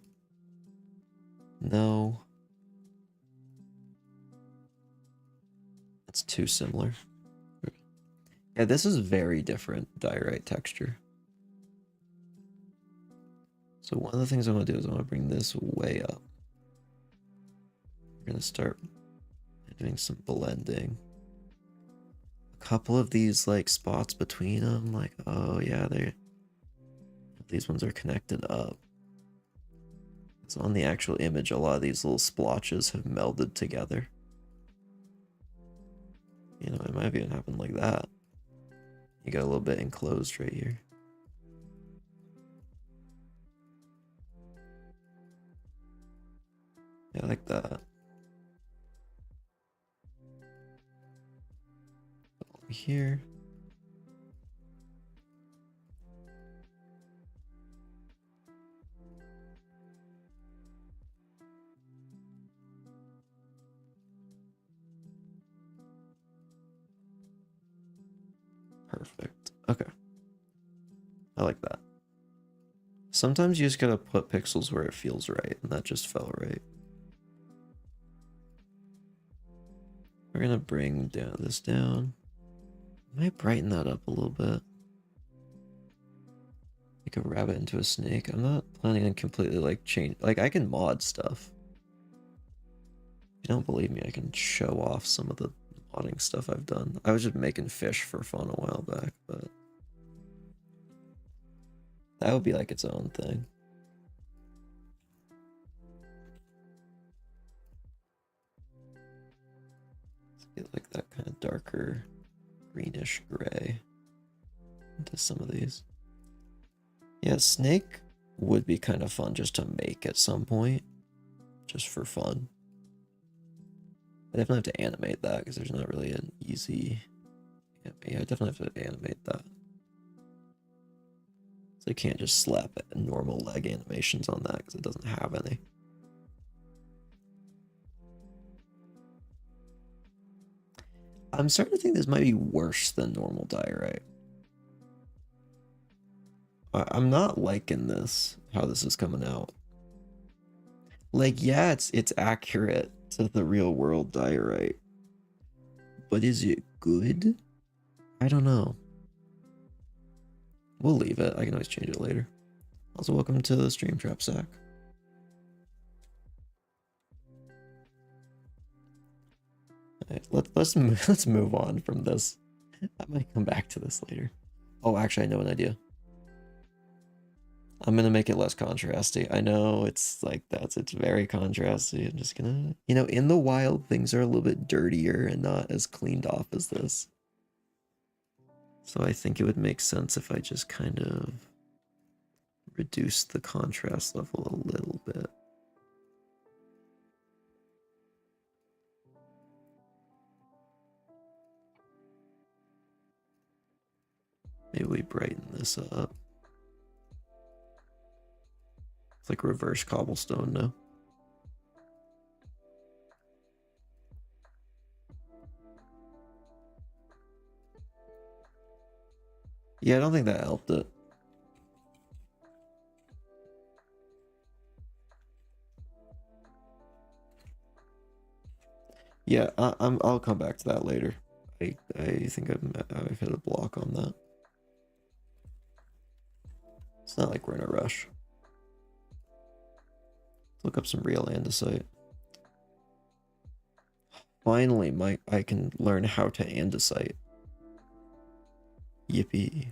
That's too similar. Yeah, this is very different diorite texture. So one of the things I want to do is I want to bring this way up. We're going to start doing some blending. A couple of these like spots between them, like, oh yeah, these ones are connected up. So on the actual image, a lot of these little splotches have melded together. You know, it might have even happened like that. You got a little bit enclosed right here. Yeah, I like that. Over here. Perfect. Okay. I like that. Sometimes you just gotta put pixels where it feels right, and that just felt right. We're gonna bring this down. I might brighten that up a little bit. Make a rabbit into a snake. I'm not planning on completely like change. Like I can mod stuff. If you don't believe me, I can show off some of the modding stuff I've done. I was just making fish for fun a while back, but that would be like its own thing. Let's get like that kind of darker greenish gray into some of these. Yeah, snake would be kind of fun just to make at some point, just for fun. I definitely have to animate that because there's not really an easy... Yeah, I definitely have to animate that. So I can't just slap normal leg animations on that because it doesn't have any. I'm starting to think this might be worse than normal diorite. I'm not liking this, how this is coming out. Like, yeah, it's accurate to the real world diorite. But is it good? I don't know. We'll leave it. I can always change it later. Also, welcome to the stream, Trap Sack. Alright, let's move on from this. I might come back to this later. Oh, actually, I know an idea. I'm gonna make it less contrasty. I know it's like it's very contrasty. I'm just gonna, in the wild, things are a little bit dirtier and not as cleaned off as this. So I think it would make sense if I just kind of reduce the contrast level a little bit. Maybe we brighten this up. It's like reverse cobblestone now. Yeah, I don't think that helped it. Yeah, I'll come back to that later. I think I've hit a block on that. It's not like we're in a rush. Let's look up some real andesite. Finally, I can learn how to andesite. Yippee.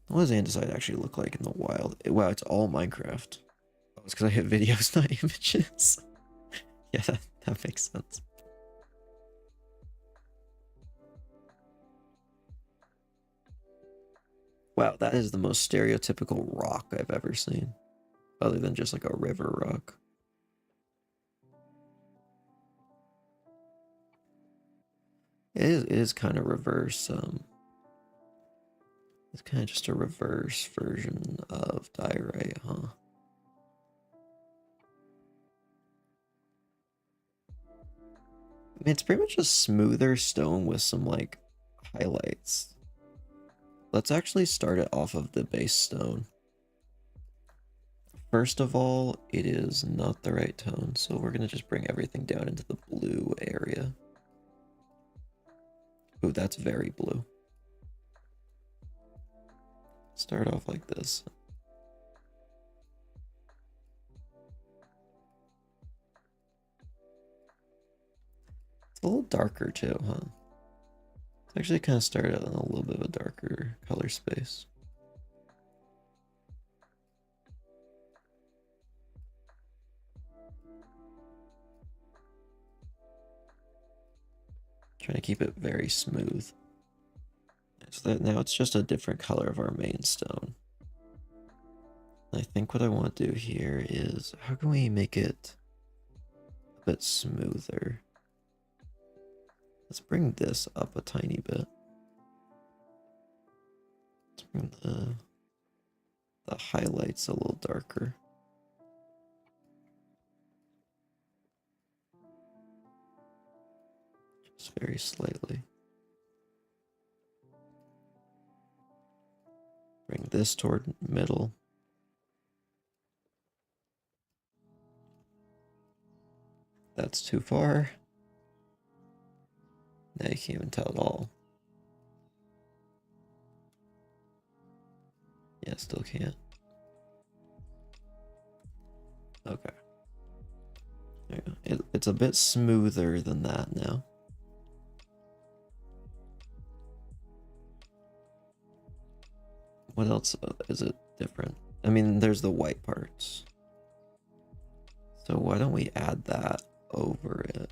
What does andesite actually look like in the wild? Wow, it's all Minecraft. Oh, it's because I hit videos, not images. Yeah, that makes sense. Wow, that is the most stereotypical rock I've ever seen. Other than just like a river rock. It is kind of reverse, it's kind of just a reverse version of diorite, huh? I mean, it's pretty much a smoother stone with some like highlights. Let's actually start it off of the base stone. First of all, it is not the right tone, so we're gonna just bring everything down into the blue area. Ooh, that's very blue. Start off like this. It's a little darker too, huh? It's actually kind of started in a little bit of a darker color space. Trying to keep it very smooth. So that now it's just a different color of our main stone. I think what I want to do here is, how can we make it a bit smoother? Let's bring this up a tiny bit. Let's bring the highlights a little darker. Just very slightly. Bring this toward middle. That's too far. Now you can't even tell at all. Yeah, still can't. Okay. There you go. It's a bit smoother than that now. What else is it different? I mean, there's the white parts. So why don't we add that over it?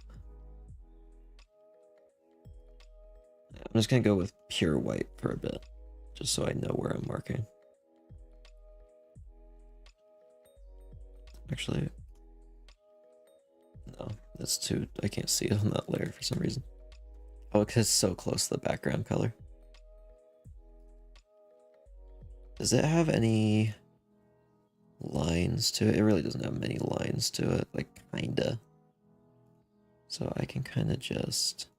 I'm just gonna go with pure white for a bit, just so I know where I'm marking. Actually, no, that's too, I can't see it on that layer for some reason. Oh, because it's so close to the background color. Does it have any lines to it? It really doesn't have many lines to it, like kinda. So I can kind of just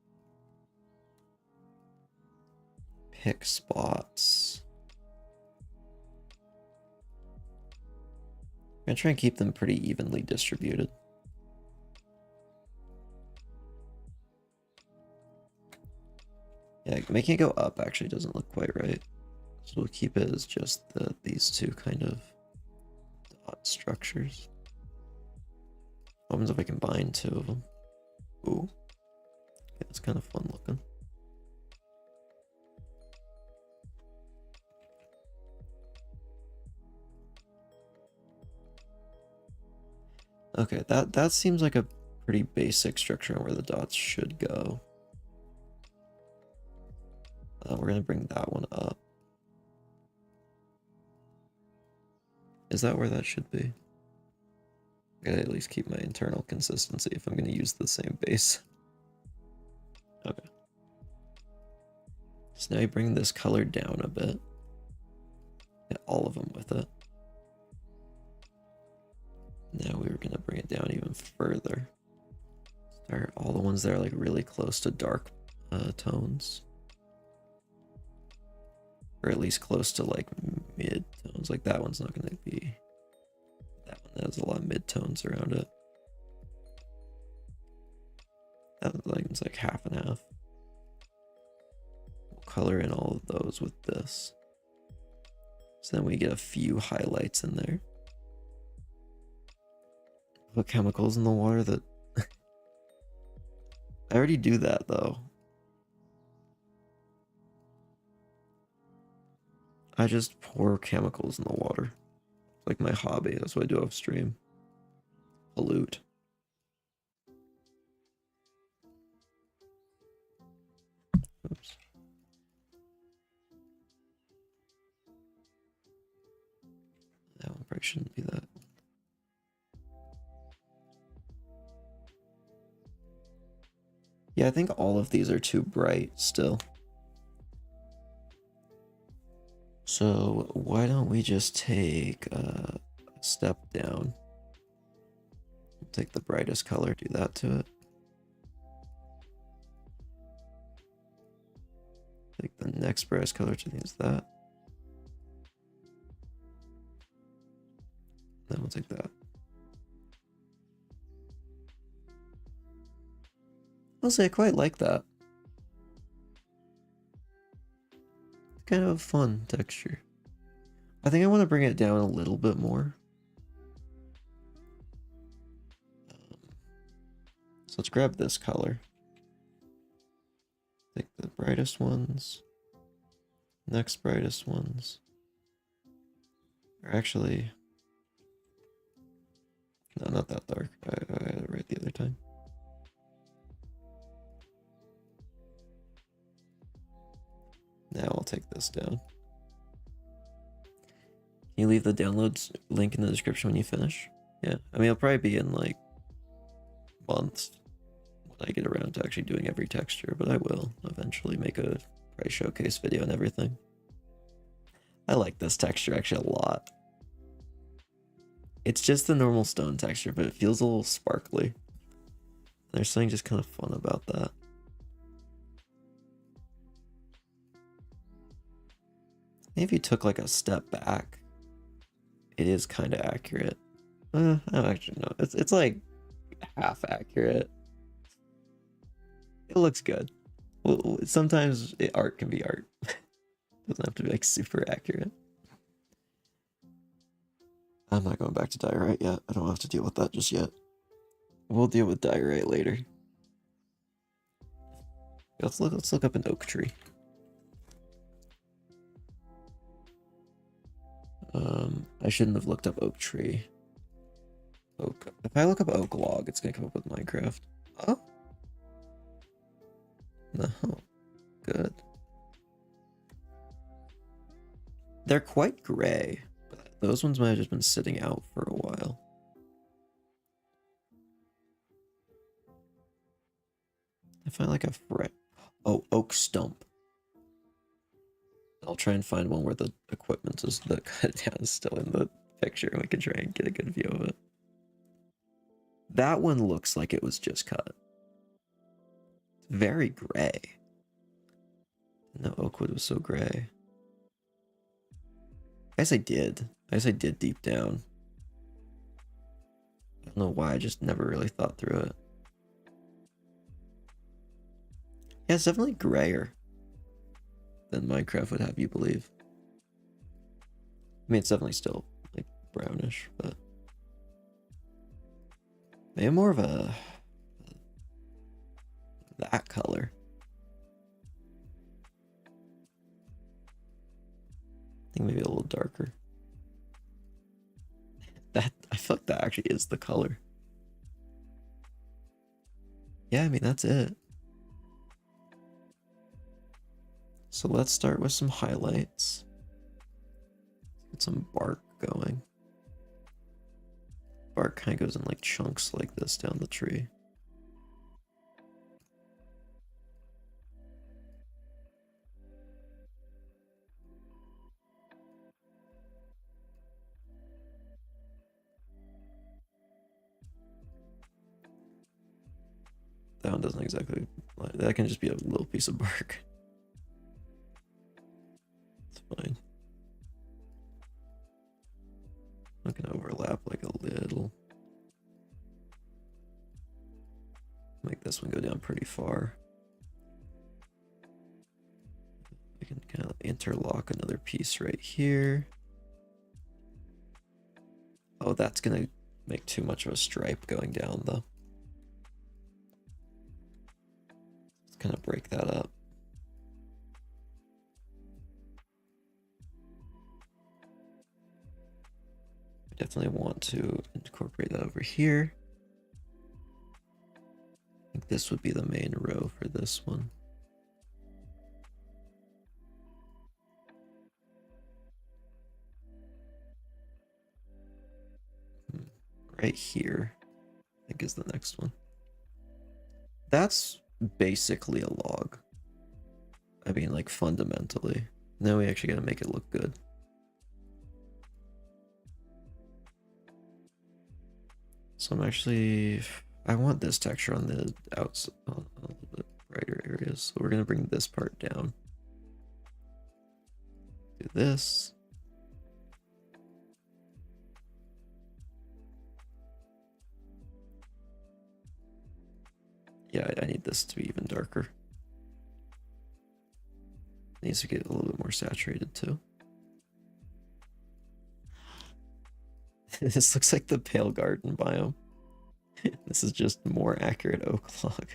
pick spots. I'm gonna try and keep them pretty evenly distributed. Yeah, making it go up actually doesn't look quite right. So we'll keep it as just these two kind of dot structures. What happens if I combine two of them? Ooh. Yeah, it's kind of fun looking. Okay, that seems like a pretty basic structure on where the dots should go. We're gonna bring that one up. Is that where that should be? I gotta at least keep my internal consistency if I'm gonna use the same base. Okay. So now you bring this color down a bit. Get all of them with it. Now we were gonna bring it down even further. Start all the ones that are like really close to dark tones. Or at least close to like mid tones. Like that one's not gonna be. That one has a lot of mid tones around it. That one's like half and half. We'll color in all of those with this. So then we get a few highlights in there. Put chemicals in the water that... I already do that though. I just pour chemicals in the water. It's like my hobby. That's what I do off stream. Pollute. Oops. That one probably shouldn't be that. Yeah, I think all of these are too bright still. So why don't we just take a step down? Take the brightest color, do that to it. Take the next brightest color to use that. Then we'll take that. I'll say I quite like that. It's kind of a fun texture. I think I want to bring it down a little bit more. So let's grab this color. Take the brightest ones. Next brightest ones. Or actually... No, not that dark. I had it right the other time. Now I'll take this down. Can you leave the downloads link in the description when you finish? Yeah, I mean, it'll probably be in like months when I get around to actually doing every texture, but I will eventually make a price showcase video and everything. I like this texture actually a lot. It's just the normal stone texture, but it feels a little sparkly. There's something just kind of fun about that. Maybe if you took like a step back, it is kind of accurate. I don't actually know. It's like half accurate. It looks good. Well, sometimes art can be art. It doesn't have to be like super accurate. I'm not going back to diorite yet. I don't have to deal with that just yet. We'll deal with diorite later. Let's look up an oak tree. I shouldn't have looked up oak tree. Oak. If I look up oak log, it's gonna come up with Minecraft. Oh. No. Good. They're quite gray. But those ones might have just been sitting out for a while. I find like a oak stump. I'll try and find one where the equipment is the cut down is still in the picture and we can try and get a good view of it. That one looks like it was just cut. It's very gray. No, oak wood was so gray. I guess I did deep down. I don't know why, I just never really thought through it. Yeah, it's definitely grayer than Minecraft would have you believe. I mean, it's definitely still like brownish, but maybe more of that color. I think maybe a little darker. That I feel like that actually is the color. yeah, I mean, that's it. So let's start with some highlights. Get some bark going. Bark kind of goes in like chunks like this down the tree. That one doesn't exactly, that can just be a little piece of bark. It's fine. I'm gonna overlap like a little. Make this one go down pretty far. We can kind of interlock another piece right here. Oh, that's gonna make too much of a stripe going down though. Let's kind of break that up. I definitely want to incorporate that over here. I think this would be the main row for this one. Right here, I think is the next one. That's basically a log. I mean, like fundamentally. Now we actually gotta make it look good. So I want this texture on the outside, a little bit brighter areas. So we're gonna bring this part down. Do this. Yeah, I need this to be even darker. It needs to get a little bit more saturated too. This looks like the Pale Garden biome. This is just more accurate oak log.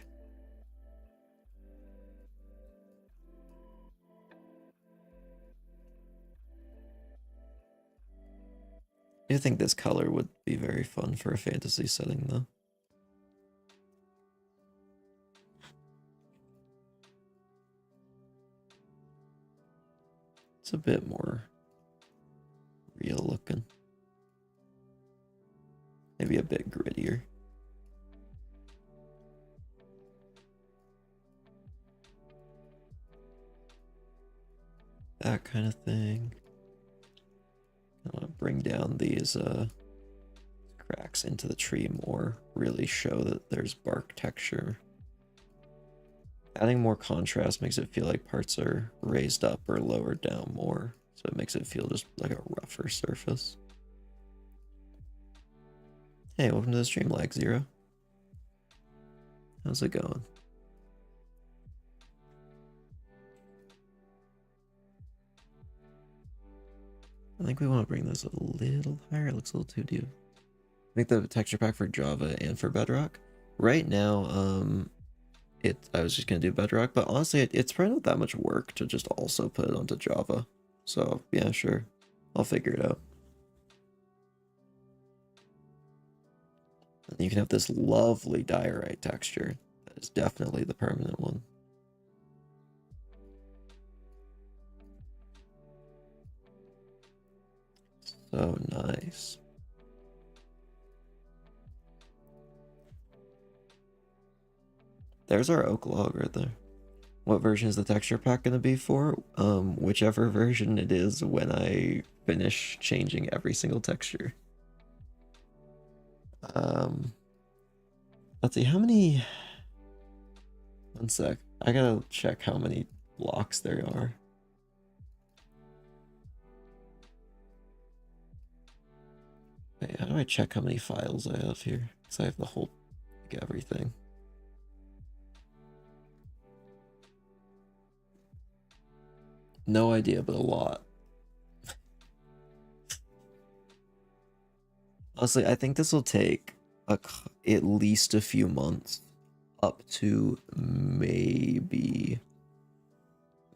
I think this color would be very fun for a fantasy setting though. It's a bit more real looking. Maybe a bit grittier. That kind of thing. I want to bring down these cracks into the tree more, really show that there's bark texture. Adding more contrast makes it feel like parts are raised up or lowered down more, so it makes it feel just like a rougher surface. Hey, welcome to the stream, Lag Zero. How's it going? I think we want to bring this a little higher. It looks a little too deep. I think the texture pack for Java and for Bedrock. Right now, I was just gonna do Bedrock, but honestly, it's probably not that much work to just also put it onto Java. So yeah, sure, I'll figure it out. And you can have this lovely diorite texture. That is definitely the permanent one. So nice. There's our oak log right there. What version is the texture pack going to be for? Whichever version it is when I finish changing every single texture. Let's see, how many... One sec. I gotta check how many blocks there are. Wait, how do I check how many files I have here? Because I have the whole... like, everything. No idea, but a lot. Honestly, I think this will take at least a few months, up to maybe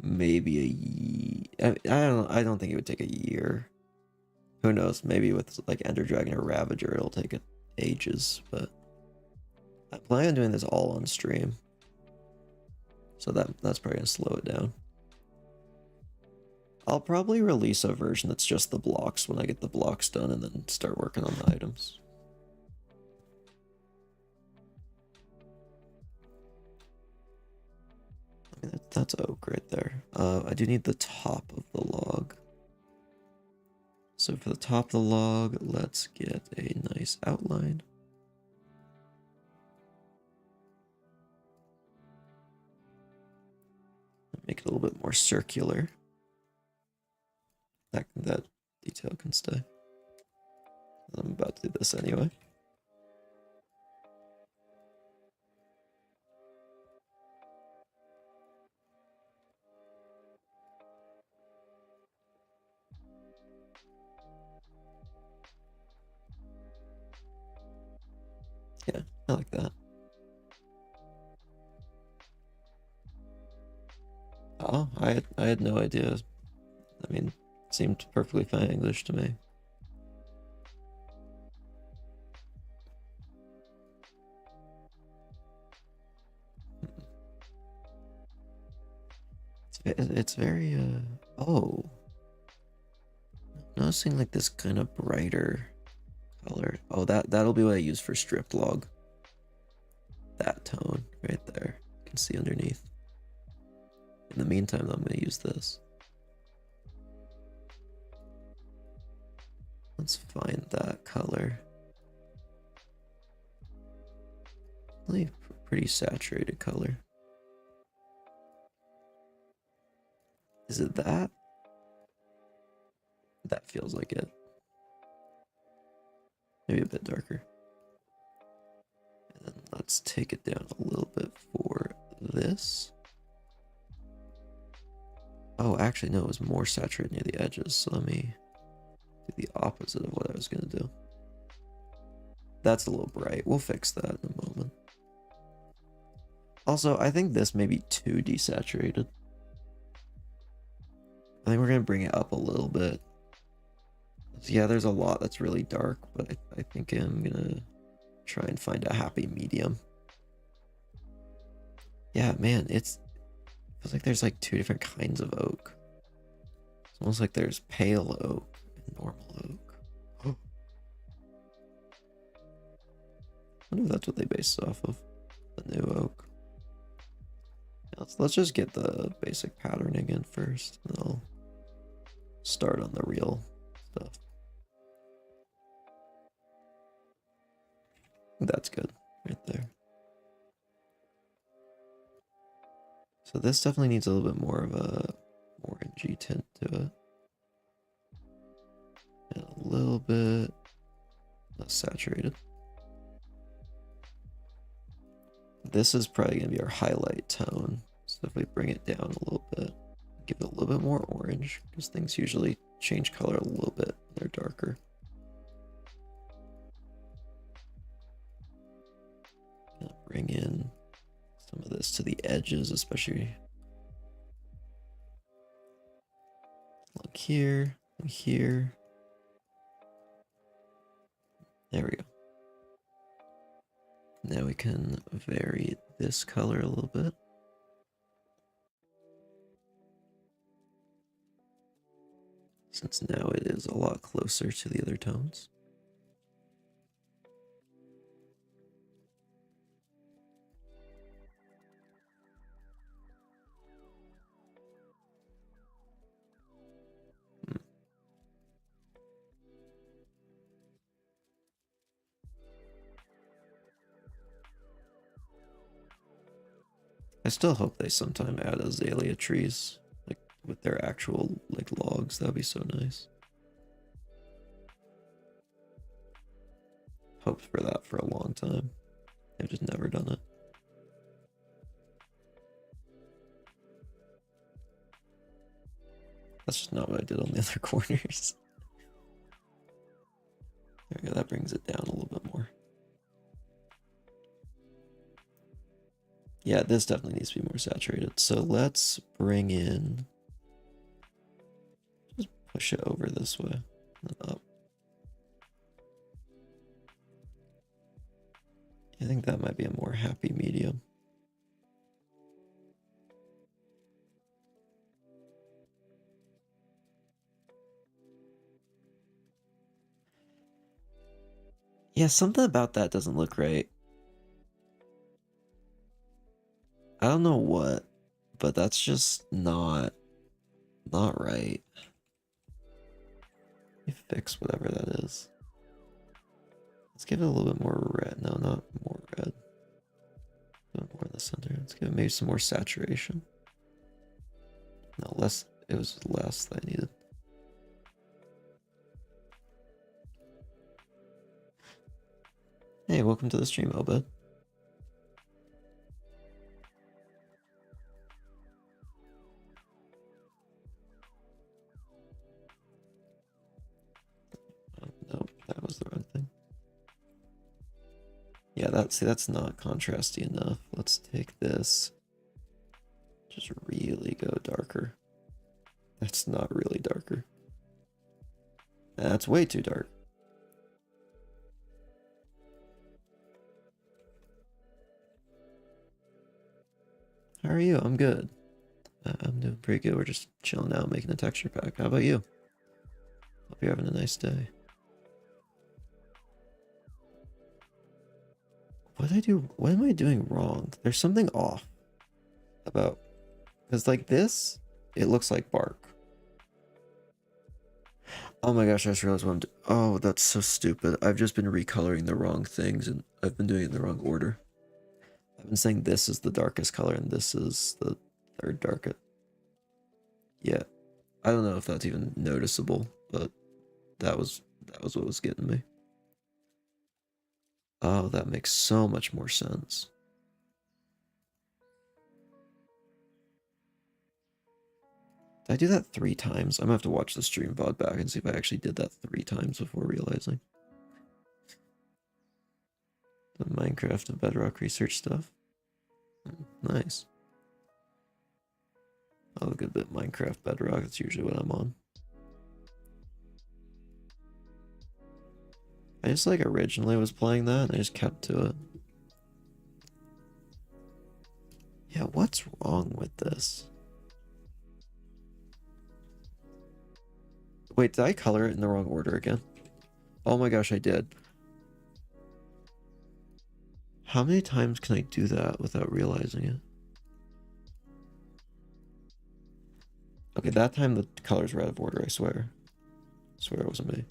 I don't think it would take a year. Who knows? Maybe with like Ender Dragon or Ravager, it'll take ages. But I'm planning on doing this all on stream. So that's probably gonna slow it down. I'll probably release a version that's just the blocks when I get the blocks done and then start working on the items. I mean, that's oak right there. I do need the top of the log. So for the top of the log, let's get a nice outline. Make it a little bit more circular. That detail can stay. I'm about to do this anyway. Yeah, I like that. Oh, I had no idea. I mean, it seemed perfectly fine English to me. It's very oh, noticing like this kind of brighter color. Oh, that'll be what I use for stripped log. That tone right there. You can see underneath. In the meantime, I'm going to use this. Let's find that color. Really pretty saturated color. Is it that? That feels like it. Maybe a bit darker. And then let's take it down a little bit for this. Oh, actually, no, it was more saturated near the edges. So let me do the opposite of what I was going to do. That's a little bright. We'll fix that in a moment. Also, I think this may be too desaturated. I think we're going to bring it up a little bit. So yeah, there's a lot that's really dark, but I think I'm going to try and find a happy medium. Yeah, man, it feels like there's like two different kinds of oak. It's almost like there's pale oak and normal oak. I wonder if that's what they based it off of. The new oak. Yeah, let's just get the basic patterning in first, and then I'll start on the real stuff. That's good right there. So this definitely needs a little bit more of a orangey tint to it. And a little bit less saturated. This is probably going to be our highlight tone. So if we bring it down a little bit, give it a little bit more orange, because things usually change color a little bit when they're darker. Gonna bring in some of this to the edges, especially like here and here. There we go. Now we can vary this color a little bit. Since now it is a lot closer to the other tones. I still hope they sometime add azalea trees, like with their actual like logs. That'd be so nice. Hoped for that for a long time. They've just never done it. That's just not what I did on the other corners. There we go, that brings it down a little bit more. Yeah, this definitely needs to be more saturated. So let's bring in, just push it over this way and up. I think that might be a more happy medium. Yeah, something about that doesn't look right. I don't know what, but that's just not right. Let me fix whatever that is. Let's give it a little bit more red. No, not more red. A bit more in the center. Let's give it maybe some more saturation. No, less. It was less than I needed. Hey, welcome to the stream, Obed. Oh, nope, that was the wrong thing. Yeah, that's not contrasty enough. Let's take this. Just really go darker. That's not really darker. That's way too dark. How are you? I'm good. I'm doing pretty good. We're just chilling out, making a texture pack. How about you? Hope you're having a nice day. What did I do? What am I doing wrong? There's something off about, because like this, it looks like bark. Oh my gosh, I just realized what I'm doing. Oh, that's so stupid. I've just been recoloring the wrong things and I've been doing it in the wrong order. I've been saying this is the darkest color and this is the third darkest. Yeah. I don't know if that's even noticeable, but that was what was getting me. Oh, that makes so much more sense. Did I do that 3 times? I'm gonna have to watch the stream VOD back and see if I actually did that 3 times before realizing. The Minecraft and Bedrock research stuff. Nice. I'll look a bit Minecraft Bedrock, that's usually what I'm on. I just like originally was playing that and I just kept to it. Yeah, what's wrong with this? Wait, did I color it in the wrong order again? Oh my gosh, I did. How many times can I do that without realizing it? Okay, that time the colors were out of order, I swear. I swear it wasn't me.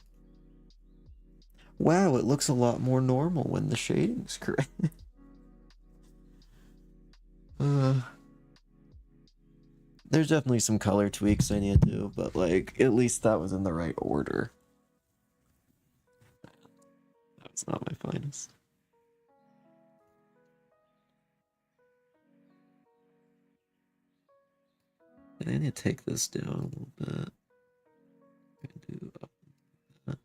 Wow, it looks a lot more normal when the shading's correct. There's definitely some color tweaks I need to do, but like, at least that was in the right order. That was not my finest. And I need to take this down a little bit. Do up that.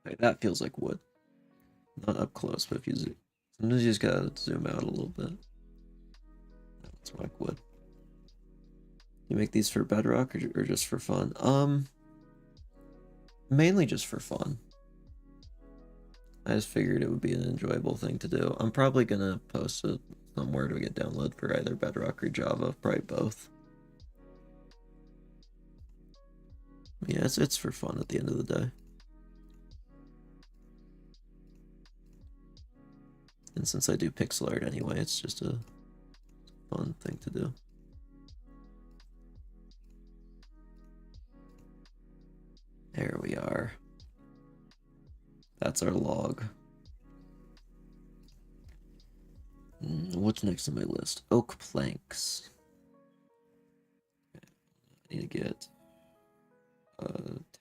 Right, that feels like wood. Not up close, but if you zoom, sometimes you just gotta zoom out a little bit. That's like wood. You make these for bedrock or just for fun? Mainly just for fun. I just figured it would be an enjoyable thing to do. I'm probably gonna post it somewhere to get download for either bedrock or Java, probably both. Yeah, it's for fun at the end of the day. And since I do pixel art anyway, it's just a fun thing to do. There we are. That's our log. What's next on my list? Oak planks. I need to get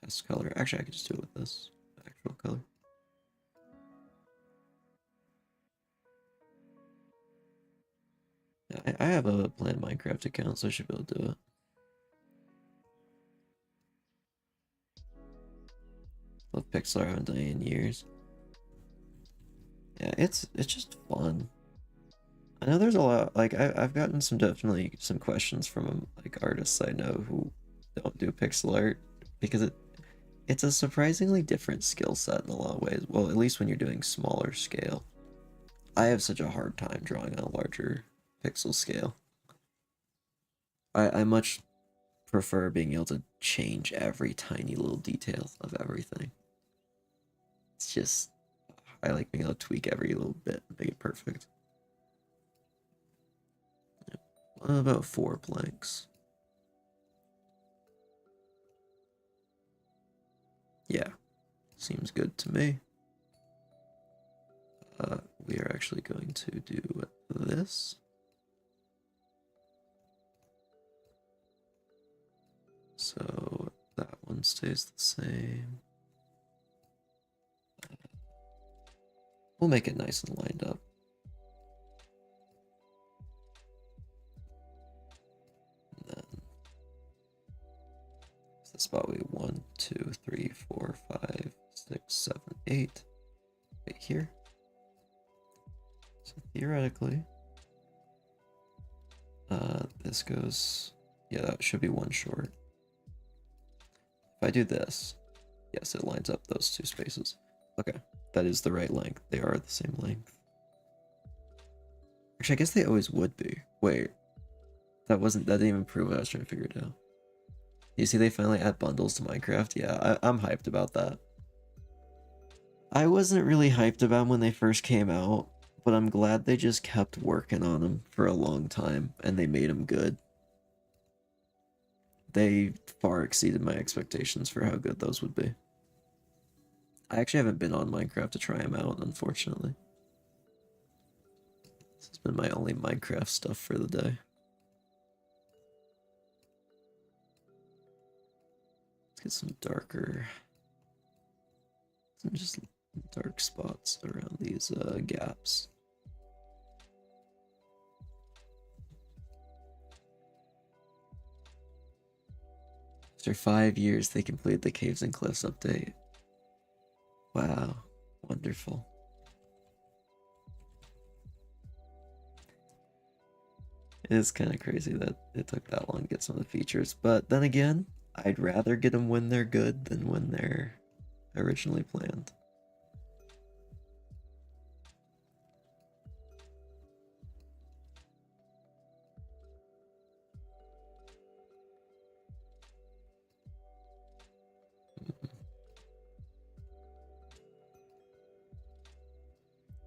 test color. Actually, I could just do it with this actual color. Yeah, I have a planned Minecraft account, so I should be able to do it. Love pixel art, I haven't done it in years. Yeah, it's just fun. I know there's a lot, like I've gotten definitely some questions from like artists I know who don't do pixel art because It's a surprisingly different skill set in a lot of ways. Well, at least when you're doing smaller scale. I have such a hard time drawing on a larger pixel scale. I much prefer being able to change every tiny little detail of everything. It's just, I like being able to tweak every little bit and make it perfect. What about 4 blanks? Yeah, seems good to me. We are actually going to do this. So that one stays the same. We'll make it nice and lined up. And then it's the spot we 1, 2, 3, 4, 5, 6, 7, 8. Right here. So theoretically, this goes, yeah, that should be 1 short. If I do this, yes, it lines up those 2 spaces. Okay, that is the right length. They are the same length. Actually, I guess they always would be. Wait, that didn't even prove what I was trying to figure it out. You see they finally add bundles to Minecraft? Yeah, I'm hyped about that. I wasn't really hyped about them when they first came out, but I'm glad they just kept working on them for a long time, and they made them good. They far exceeded my expectations for how good those would be. I actually haven't been on Minecraft to try them out, unfortunately. This has been my only Minecraft stuff for the day. Let's get some darker, some just dark spots around these gaps. After 5 years, they completed the Caves and Cliffs update. Wow, wonderful. It is kind of crazy that it took that long to get some of the features, but then again, I'd rather get them when they're good than when they're originally planned.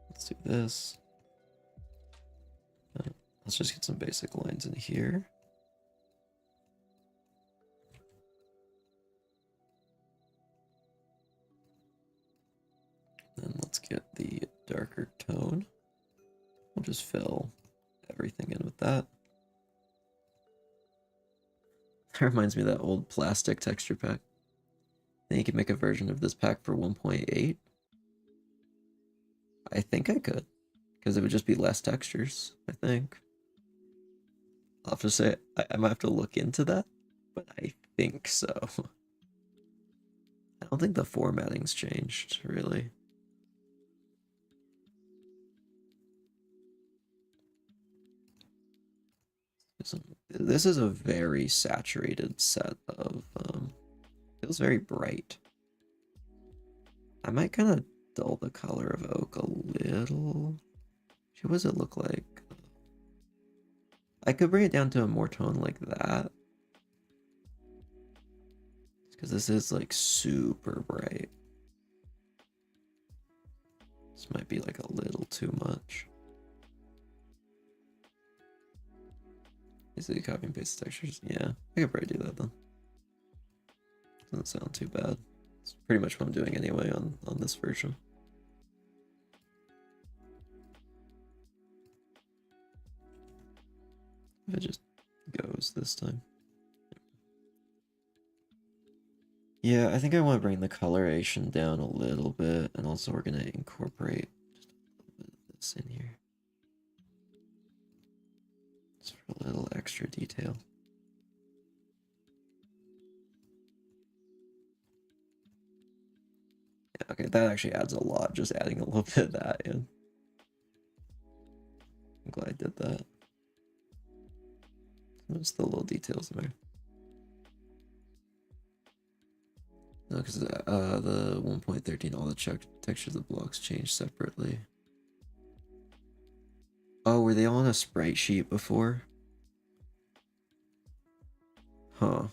Let's do this. Let's just get some basic lines in here. Then let's get the darker tone. We'll just fill everything in with that. That reminds me of that old plastic texture pack. Then you can make a version of this pack for 1.8. I think I could, because it would just be less textures, I think. I'll have to say, I might have to look into that, but I think so. I don't think the formatting's changed, really. This is a very saturated set of, feels very bright. I might kind of dull the color of oak a little. What does it look like? I could bring it down to a more tone like that. Because this is like super bright. This might be like a little too much. Is it copy and paste textures? Yeah, I could probably do that then. Doesn't sound too bad. It's pretty much what I'm doing anyway on this version. If it just goes this time. Yeah, I think I want to bring the coloration down a little bit, and also we're going to incorporate just a little bit of this in here. Just for a little extra detail. Yeah, okay, that actually adds a lot, just adding a little bit of that in. I'm glad I did that. Just the little details in there. No, because the 1.13, all the textures of blocks change separately. Oh, were they all on a sprite sheet before? Huh.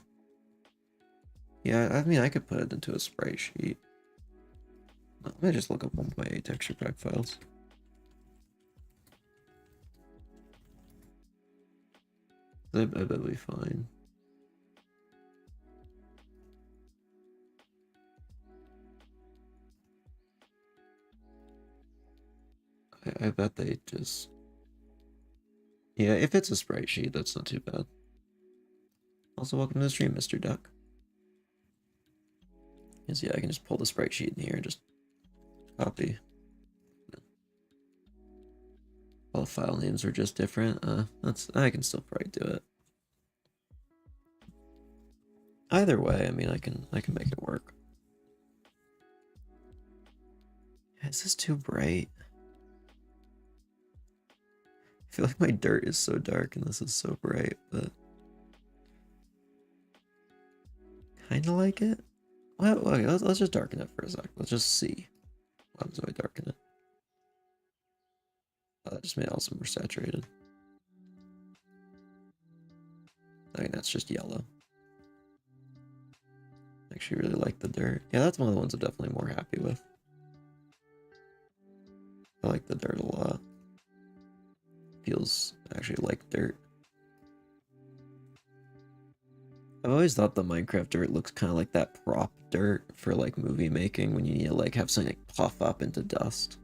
Yeah, I mean, I could put it into a sprite sheet. Let me just look up 1.8 texture pack files. I bet it'll be fine. I bet they just... Yeah, if it's a sprite sheet, that's not too bad. Also, welcome to the stream, Mr. Duck. Because, yeah, I can just pull the sprite sheet in here and just copy. All the file names are just different. I can still probably do it. Either way, I mean, I can make it work. Is this too bright? I feel like my dirt is so dark and this is so bright, but kind of like it. Well, okay, let's just darken it for a sec. Let's just see what happens if I darken it. Oh, that just made it also more saturated. I mean, that's just yellow. I actually really like the dirt. Yeah, that's one of the ones I'm definitely more happy with. I like the dirt a lot. Feels actually like dirt. I've always thought the Minecraft dirt looks kind of like that prop dirt for like movie making when you need to like have something like puff up into dust.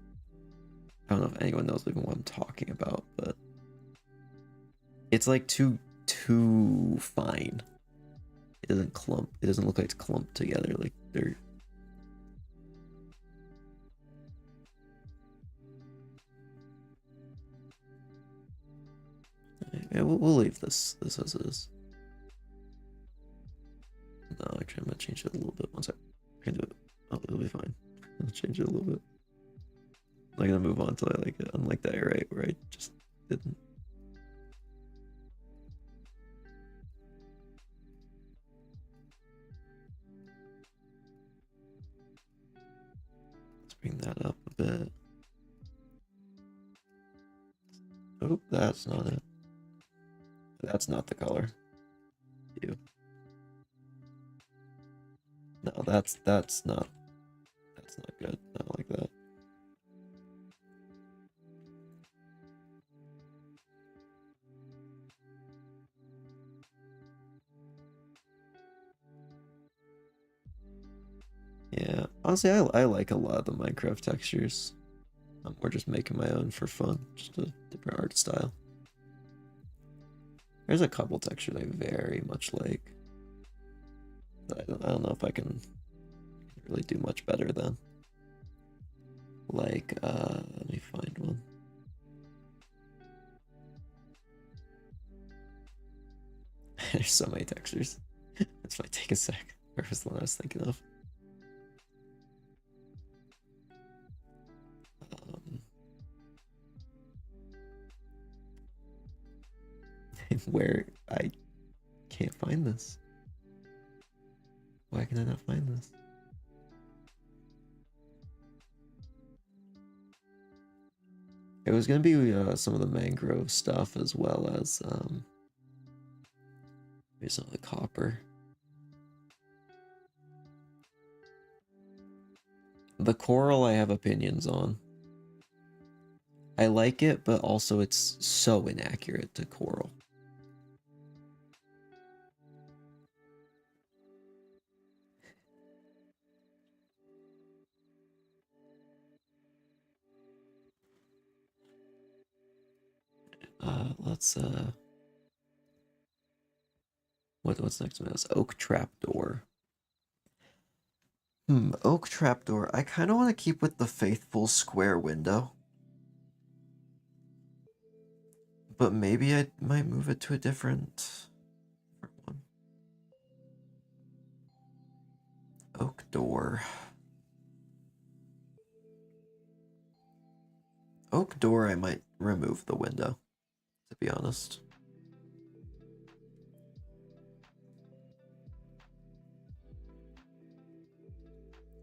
I don't know if anyone knows even what I'm talking about, but it's like too fine. It doesn't clump. It doesn't look like it's clumped together like dirt. Yeah, we'll leave this as it is. No, actually, I'm gonna change it a little bit. One sec. I can do it. Oh, it'll be fine. I'll change it a little bit. I'm not gonna move on until I like it. Unlike that, right? Where I just didn't. Let's bring that up a bit. Oh, that's not it. That's not the color. Ew. No, that's not good. I don't like that. Yeah, honestly, I like a lot of the Minecraft textures. We're just making my own for fun, just a different art style. There's a couple textures I very much like. But I don't know if I can really do much better than. Like, let me find one. There's so many textures. This might take a sec. Where was the one I was thinking of? Um, where I can't find this. Why can I not find this? It was gonna be some of the mangrove stuff as well as maybe some of the copper. The coral I have opinions on. I like it, but also it's so inaccurate to coral. Let's what's next on this? Oak trapdoor. Oak trapdoor. I kind of want to keep with the faithful square window. But maybe I might move it to a different one. Oak door. Oak door, I might remove the window, to be honest.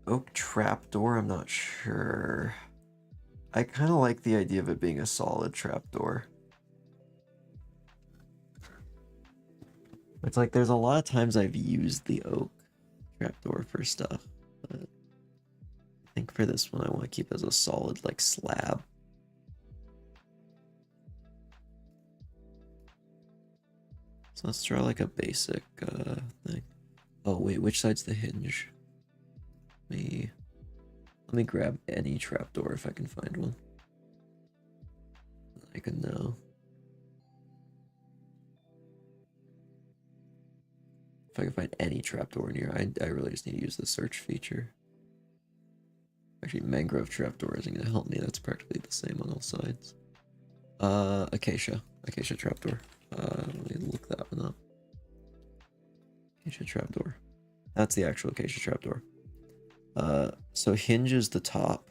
Oak trapdoor, I'm not sure. I kind of like the idea of it being a solid trapdoor. It's like there's a lot of times I've used the oak trapdoor for stuff, but I think for this one I want to keep it as a solid like slab. So let's draw like a basic thing. Oh wait, which side's the hinge? Let me grab any trapdoor if I can find one. I can know. If I can find any trapdoor in here, I really just need to use the search feature. Actually, mangrove trapdoor isn't going to help me. That's practically the same on all sides. Acacia trapdoor. Let me look that one up. Acacia trapdoor. That's the actual acacia trapdoor. So hinge is the top,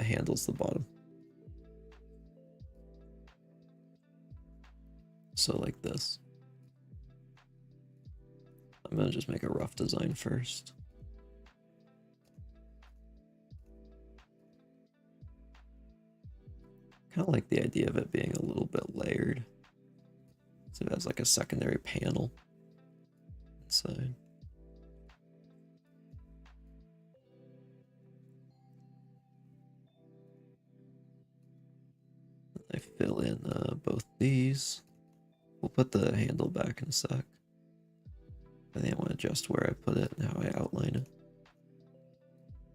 handles the bottom. So like this. I'm gonna just make a rough design first. Kind of like the idea of it being a little bit layered. So it has like a secondary panel inside. I fill in both these. We'll put the handle back in a sec. I think I want to adjust where I put it and how I outline it.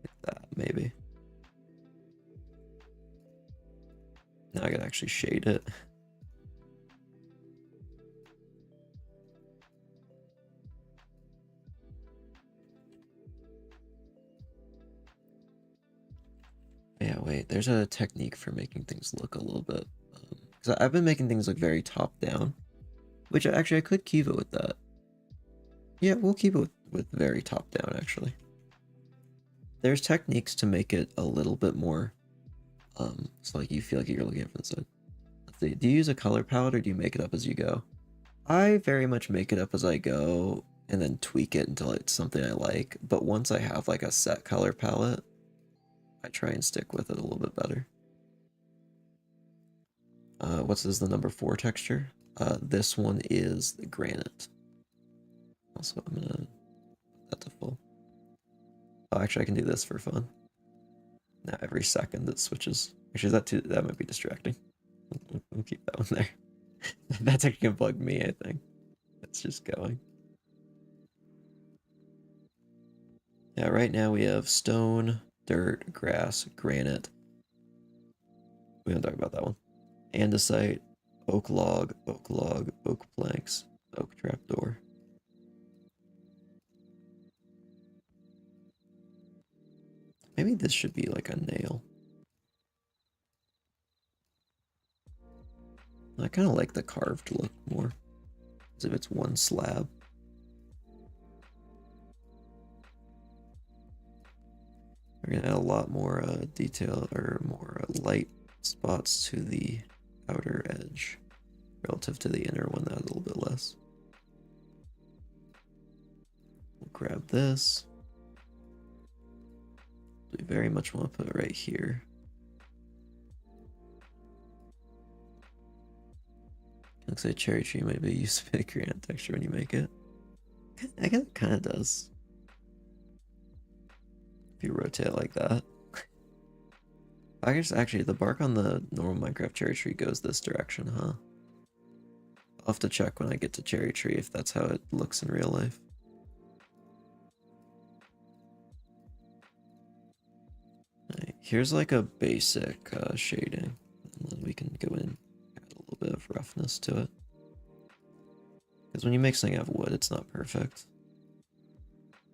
Like that, maybe. Now I gotta actually shade it. Yeah, wait, there's a technique for making things look a little bit... Because I've been making things look very top down. Which actually I could keep it with that. Yeah, we'll keep it with very top down actually. There's techniques to make it a little bit more so like you feel like you're looking at it from the side. Let's see, do you use a color palette or do you make it up as you go? I very much make it up as I go and then tweak it until it's something I like. But once I have like a set color palette, I try and stick with it a little bit better. What's this, the number 4 texture? This one is the granite. Also, I'm gonna put that to full. Oh, actually, I can do this for fun. Now every second it switches. Actually, that might be distracting. We'll keep that one there. That's actually gonna bug me, I think. It's just going. Yeah, right now we have stone, dirt, grass, granite. We don't talk about that one. Andesite, oak log, oak planks, oak trapdoor. Maybe this should be like a nail. I kind of like the carved look more, as if it's one slab. We're gonna add a lot more detail or more light spots to the outer edge relative to the inner one that has a little bit less. We'll grab this. We very much want to put it right here. Looks like cherry tree might be used to make granite texture when you make it. I guess it kind of does. If you rotate it like that. I guess actually the bark on the normal Minecraft cherry tree goes this direction, huh? I'll have to check when I get to cherry tree if that's how it looks in real life. Right, here's like a basic shading, and then we can go in and add a little bit of roughness to it. Because when you make something out of wood, it's not perfect.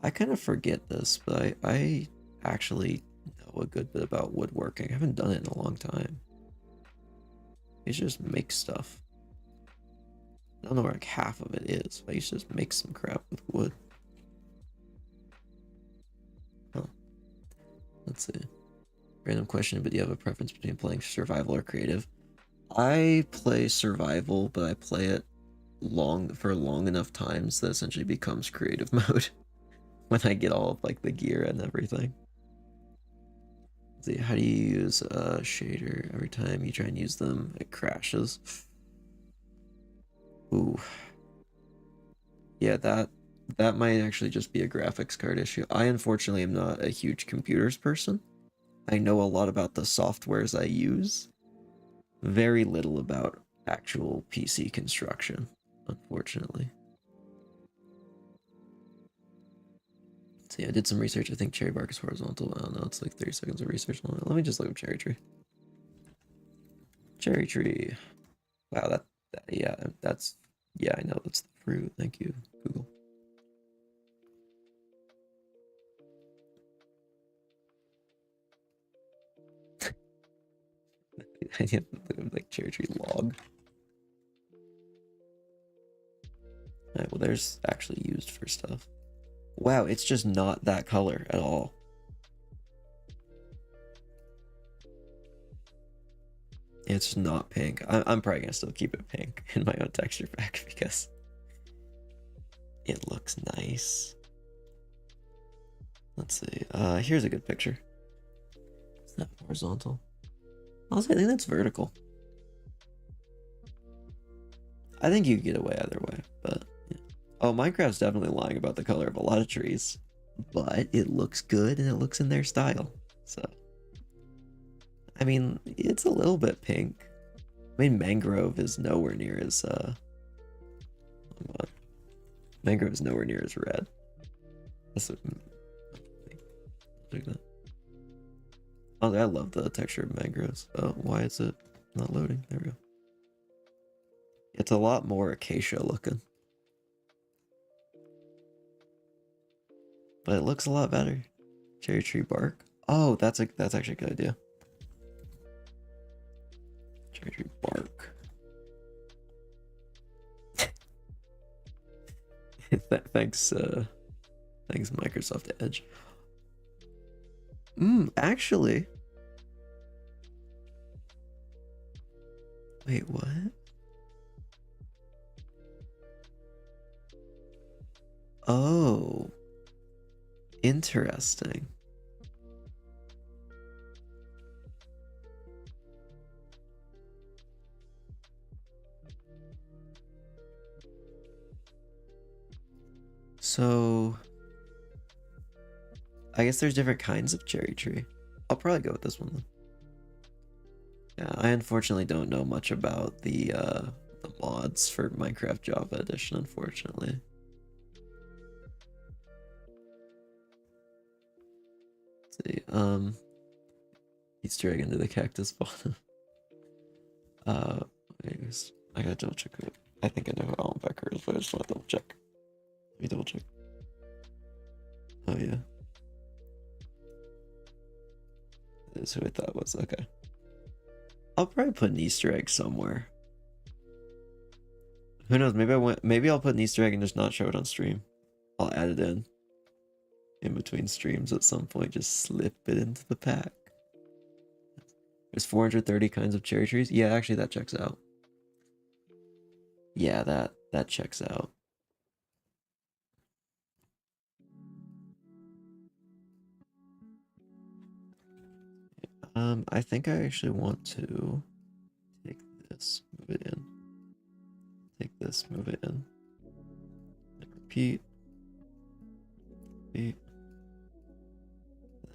I kind of forget this, but I actually know a good bit about woodworking. I haven't done it in a long time. I used to just make stuff. I don't know where like half of it is, but I used to just make some crap with wood. Huh. Let's see. Random question, but do you have a preference between playing survival or creative? I play survival, but I play it for long enough times that essentially becomes creative mode. when I get all of like the gear and everything. Let's see, how do you use a shader? Every time you try and use them, it crashes. Ooh. Yeah, that might actually just be a graphics card issue. I unfortunately am not a huge computers person. I know a lot about the softwares I use, very little about actual PC construction, unfortunately. See, I did some research. I think cherry bark is horizontal. I don't know. It's like 30 seconds of research. Let me just look up cherry tree. Cherry tree. Wow, yeah, that's, yeah, I know that's the fruit. Thank you, Google. I have like cherry tree log. Alright, well, there's actually used for stuff. Wow, it's just not that color at all. It's not pink. I'm probably gonna still keep it pink in my own texture pack because it looks nice. Let's see. Here's a good picture. Is that horizontal? Honestly, I think that's vertical. I think you could get away either way, but yeah. Oh, Minecraft's definitely lying about the color of a lot of trees, but it looks good and it looks in their style. So, I mean, it's a little bit pink. I mean, mangrove is nowhere near as mangrove is nowhere near as red. That's like that. Oh, I love the texture of mangroves. Oh, why is it not loading? There we go. It's a lot more acacia looking, but it looks a lot better. Cherry tree bark. Oh, that's actually a good idea. Cherry tree bark. Thanks, thanks Microsoft Edge. Actually, wait, what? Oh, interesting. So, I guess there's different kinds of cherry tree. I'll probably go with this one then. Yeah, I unfortunately don't know much about the mods for Minecraft Java Edition, unfortunately. Let's see, Easter egg into the cactus bottom. Anyways, I gotta double check it. I think I know who Alan Becker is, but I just want to double check. Let me double check. Oh yeah. That is who I thought was. Okay. I'll probably put an Easter egg somewhere. Who knows? Maybe I'll put an Easter egg and just not show it on stream. I'll add it in between streams at some point. Just slip it into the pack. There's 430 kinds of cherry trees. Yeah, actually that checks out. Yeah, that checks out. I think I actually want to take this, move it in. Take this, move it in. And repeat. Repeat.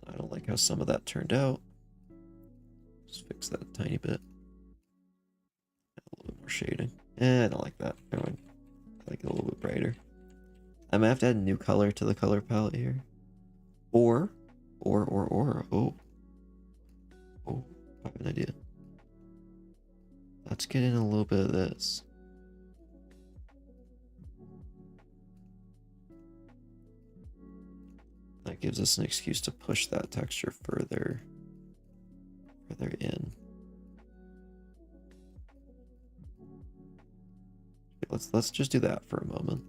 I don't like how some of that turned out. Just fix that a tiny bit. A little bit more shading. I don't like that. I like it a little bit brighter. I might have to add a new color to the color palette here. Or, oh, I have an idea. Let's get in a little bit of this. That gives us an excuse to push that texture further in. Let's just do that for a moment.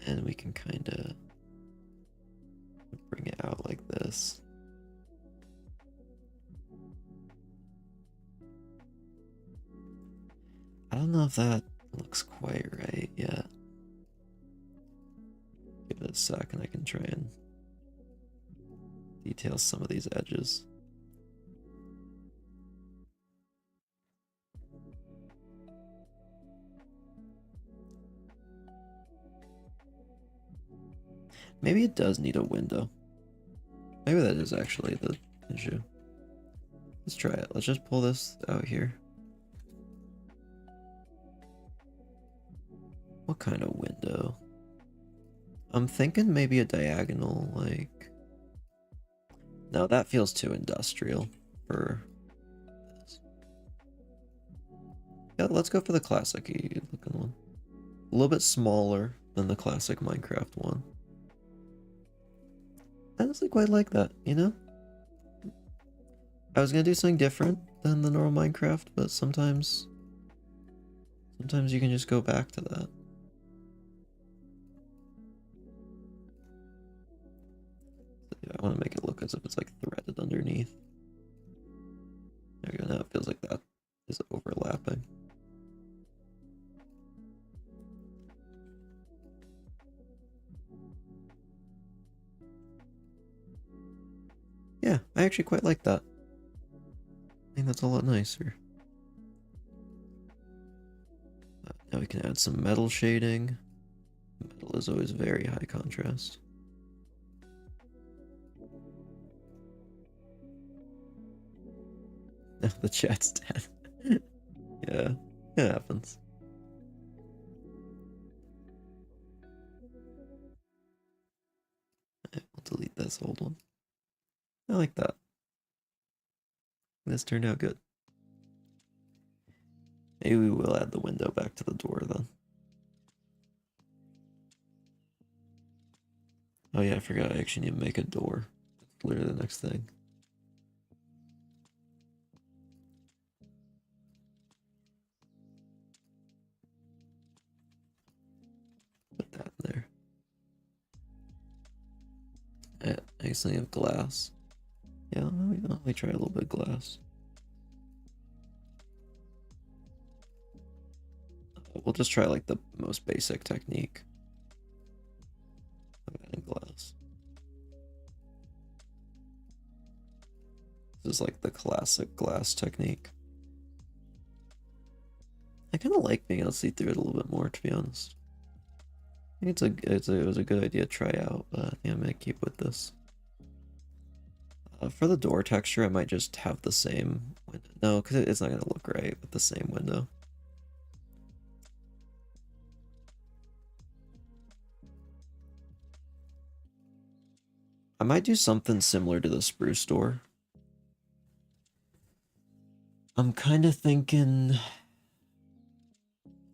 And we can kind of bring it out like this. I don't know if that looks quite right yet. Give it a sec and I can try and detail some of these edges. Maybe it does need a window. Maybe that is actually the issue. Let's try it. Let's just pull this out here. What kind of window? I'm thinking maybe a diagonal, like... No, that feels too industrial for this. Yeah, let's go for the classic-y looking one. A little bit smaller than the classic Minecraft one. I honestly quite like that, you know? I was gonna do something different than the normal Minecraft, but sometimes you can just go back to that. Yeah, I want to make it look as if it's like threaded underneath. There we go, now it feels like that is overlapping. Yeah, I actually quite like that. I think that's a lot nicer. Now we can add some metal shading. Metal is always very high contrast. The chat's dead. Yeah, it happens. We'll delete this old one. I like that. This turned out good. Maybe we will add the window back to the door then. Oh yeah, I forgot I actually need to make a door. That's literally the next thing. Put that in there. I accidentally have glass. Yeah, let me try a little bit of glass. We'll just try like the most basic technique of adding glass. This is like the classic glass technique. I kind of like being able to see through it a little bit more, to be honest. I think it was a good idea to try out, but I think I'm gonna keep with this. For the door texture, I might just have the same window. No, because it's not gonna look right with the same window. I might do something similar to the spruce door. I'm kind of thinking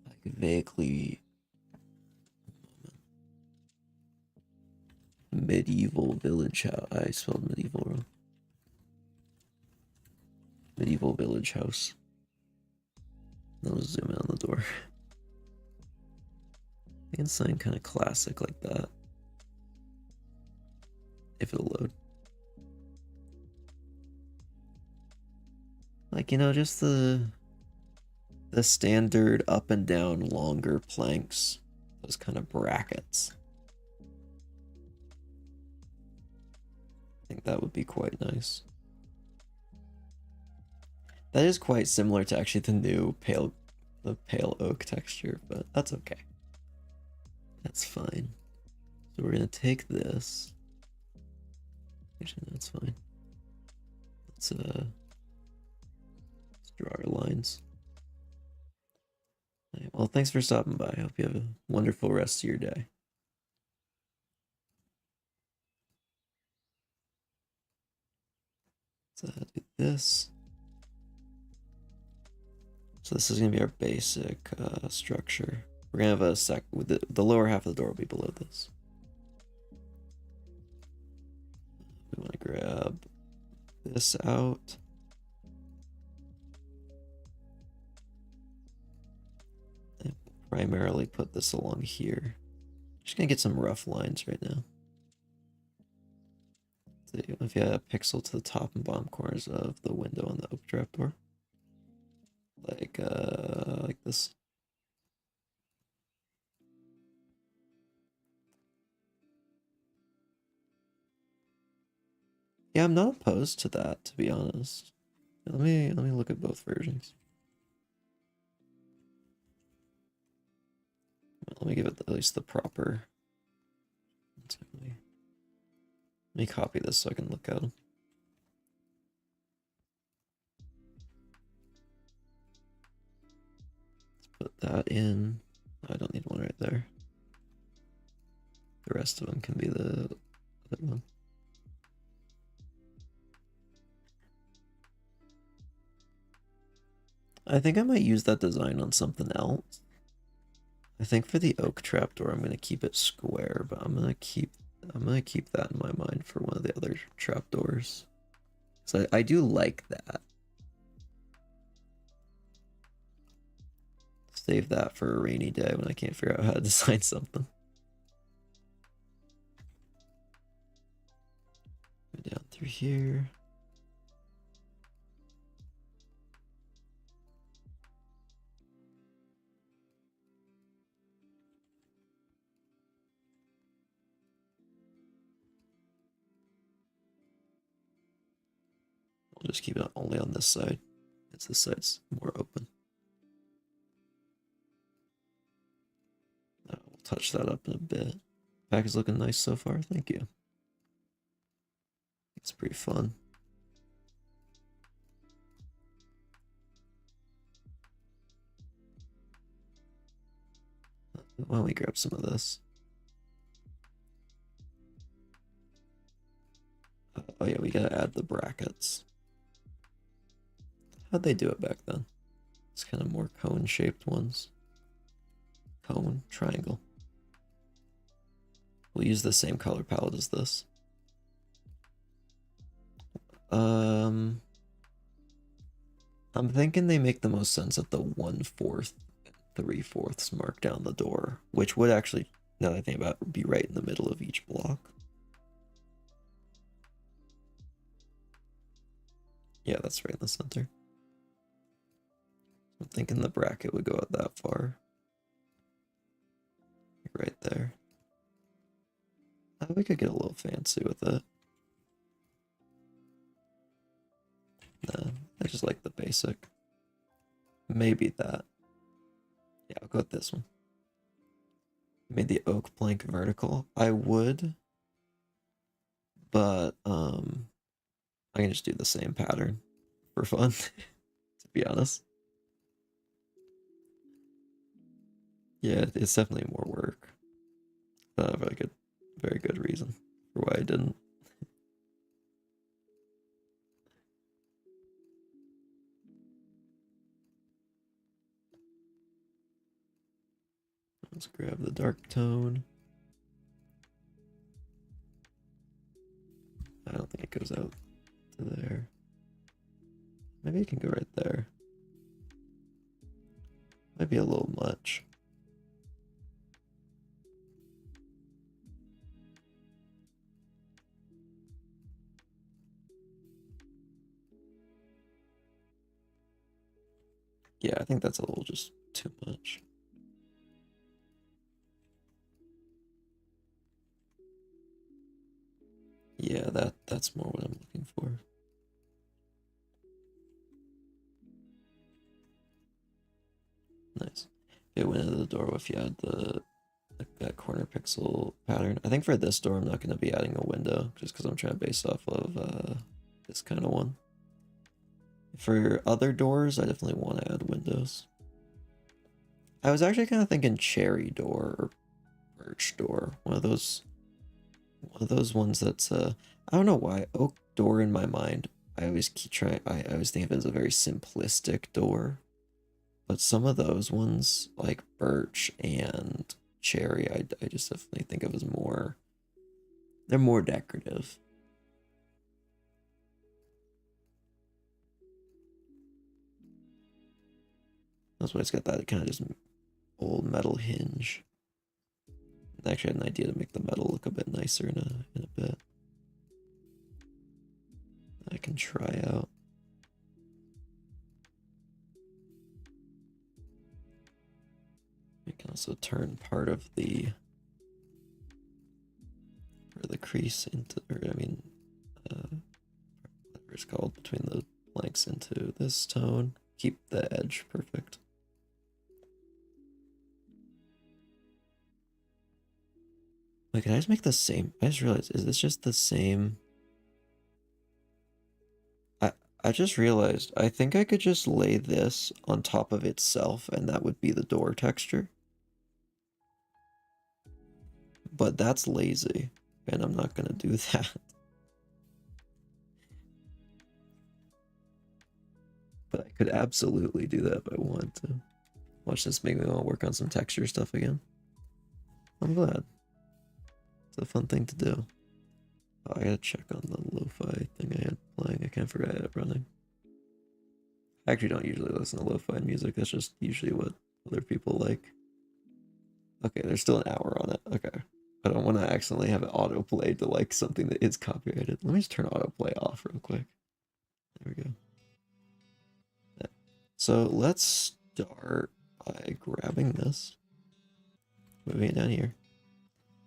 like vaguely medieval village house. I spelled medieval wrong. Medieval village house. Then we'll zoom in on the door. I can sign kind of classic like that. If it'll load. Like, you know, just the standard up and down longer planks. Those kind of brackets. I think that would be quite nice. That is quite similar to actually the new pale oak texture, but that's okay. That's fine. So we're gonna take this. Actually, that's fine. Let's draw our lines. Right, well, thanks for stopping by. I hope you have a wonderful rest of your day. Let's do this. So this is gonna be our basic structure. We're gonna have a sec with the lower half of the door will be below this. We want to grab this out. And primarily put this along here. Just gonna get some rough lines right now. So if you have a pixel to the top and bottom corners of the window on the oak trapdoor. Like this. Yeah, I'm not opposed to that, to be honest. Let me look at both versions. Let me give it at least the proper. Let me copy this so I can look at them. Let's put that in. I don't need one right there. The rest of them can be the other one. I think I might use that design on something else. I think for the oak trapdoor, I'm gonna keep it square, but I'm gonna keep that in my mind for one of the other trapdoors. So I do like that. Save that for a rainy day when I can't figure out how to design something. Go down through here. We'll just keep it only on this side. It's this side's more open. We'll touch that up in a bit. Pack is looking nice so far. Thank you. It's pretty fun. Why don't we grab some of this? Oh yeah, we gotta add the brackets. How'd they do it back then? It's kind of more cone-shaped ones. Cone, triangle. We'll use the same color palette as this. I'm thinking they make the most sense at the 1/4, 3/4 mark down the door, which would actually, now that I think about it, be right in the middle of each block. Yeah, that's right in the center. I'm thinking the bracket would go out that far. Right there. We could get a little fancy with it. Nah, I just like the basic. Maybe that. Yeah, I'll go with this one. Made the oak plank vertical. I would, but I can just do the same pattern for fun, to be honest. Yeah, it's definitely more work. Very good reason for why I didn't. Let's grab the dark tone. I don't think it goes out to there. Maybe it can go right there. Might be a little much. Yeah, I think that's a little just too much. Yeah, that's more what I'm looking for. Nice. It went into the door if you had that corner pixel pattern. I think for this door, I'm not going to be adding a window just because I'm trying to base off of this kind of one. For other doors, I definitely want to add windows. I was actually kind of thinking cherry door or birch door. One of those ones that's I don't know why oak door in my mind. I always keep trying. I always think of it as a very simplistic door. But some of those ones, like birch and cherry, I just definitely think of as more, they're more decorative. That's why it's got that kind of just old metal hinge. I actually had an idea to make the metal look a bit nicer in a bit. I can try out. We can also turn part of the crease into, or I mean, it's called, between the planks into this tone. Keep the edge perfect. Wait, can I just make the same? I just realized, is this just the same? I just realized, I think I could just lay this on top of itself and that would be the door texture. But that's lazy, and I'm not gonna do that. But I could absolutely do that if I wanted to. Watch this make me want to work on some texture stuff again. I'm glad. It's a fun thing to do. Oh, I gotta check on the lo-fi thing I had playing. I can't forget I had it running. I actually don't usually listen to lo-fi music. That's just usually what other people like. Okay, there's still an hour on it. Okay. I don't want to accidentally have it autoplay to like something that is copyrighted. Let me just turn autoplay off real quick. There we go. Yeah. So let's start by grabbing this, moving it down here.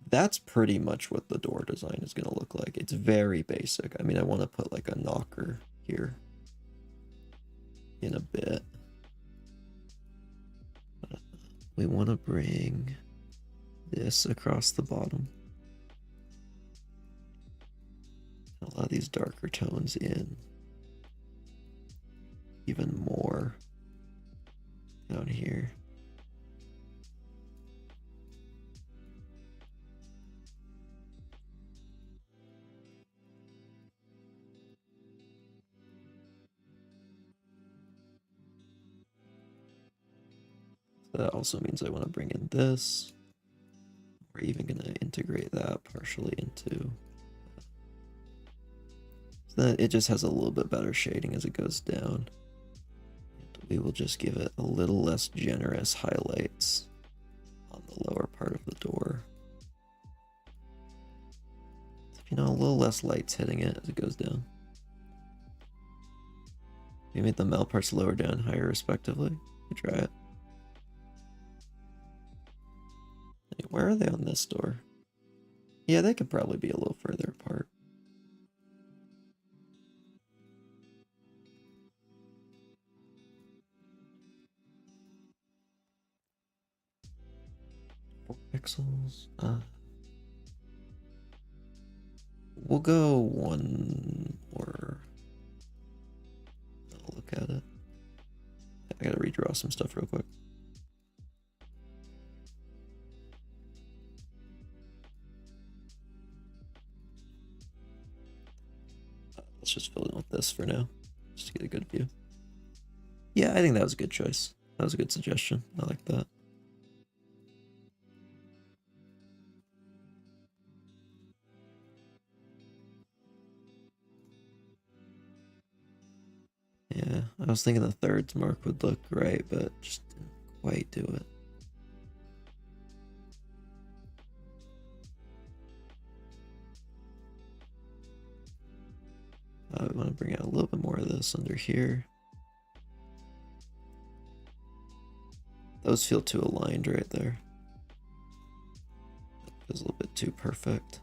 That's pretty much what the door design is going to look like. It's very basic. I mean, I want to put like a knocker here in a bit. We want to bring this across the bottom. A lot of these darker tones in even more down here. So that also means I want to bring in this. We're even going to integrate that partially into. So that it just has a little bit better shading as it goes down. And we will just give it a little less generous highlights on the lower part of the door. So, you know, a little less light's hitting it as it goes down. We made the mel parts lower, down, higher respectively. We try it. Where are they on this door? Yeah, they could probably be a little further apart. Pixels. We'll go one more. I'll look at it. I gotta redraw some stuff real quick. Let's just fill in with this for now, just to get a good view. Yeah, I think that was a good choice. That was a good suggestion. I like that. Yeah, I was thinking the thirds mark would look right, but just didn't quite do it. I want to bring out a little bit more of this under here. Those feel too aligned right there. That feels a little bit too perfect.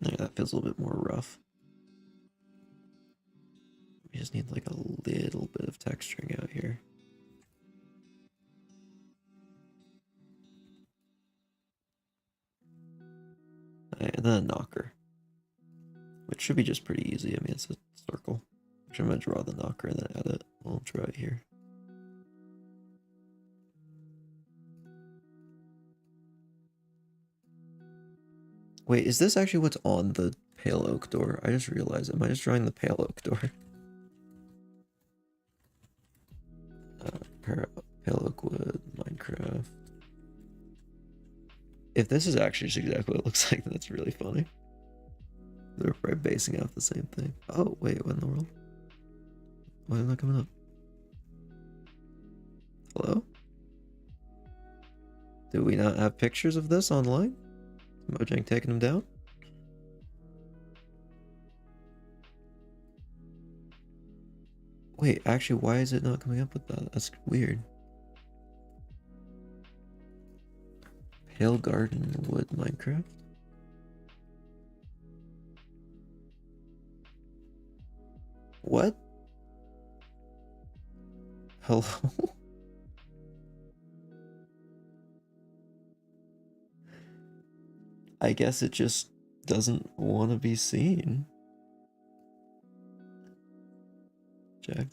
There, that feels a little bit more rough. We just need like a little bit of texturing out here. And then a knocker, which should be just pretty easy. I mean, it's a circle. Actually, I'm gonna draw the knocker and then add it. We'll draw it here. Wait, is this actually what's on the pale oak door? I just realized. Am I just drawing the pale oak door? Pale oak wood, Minecraft. If this is actually just exactly what it looks like, that's really funny. They're probably basing off the same thing. Oh, wait, what in the world? Why is it not coming up? Hello? Do we not have pictures of this online? Mojang taking them down? Wait, actually, why is it not coming up with that? That's weird. Hill Garden Wood Minecraft. What? Hello? I guess it just doesn't want to be seen. Jack.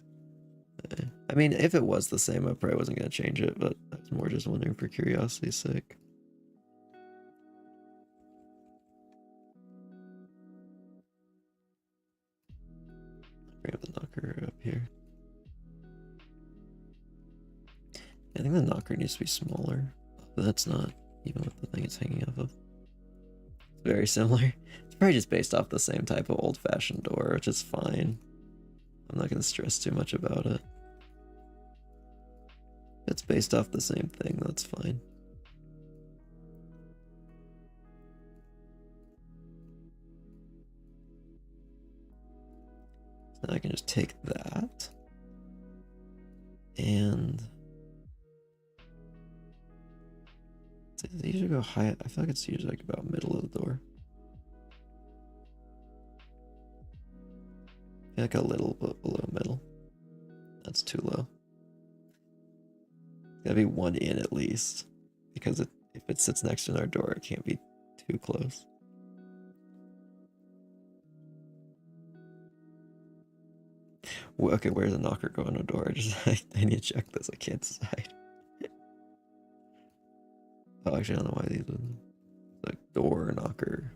I mean, if it was the same, I probably wasn't going to change it, but I was more just wondering for curiosity's sake. Bring up the knocker up here. I think the knocker needs to be smaller, but that's not even what the thing it's hanging off of. It's very similar. It's probably just based off the same type of old-fashioned door, which is fine. I'm not going to stress too much about it. It's based off the same thing, that's fine. So I can just take that and does it usually go high? I feel like it's usually like about middle of the door. Like a little bit below middle. That's too low. Gotta be one in at least, because if it sits next to our door, it can't be too close. Well, okay, where's the knocker go on a door? I need to check this. I can't decide. Oh, actually, I don't know why these are like door knocker.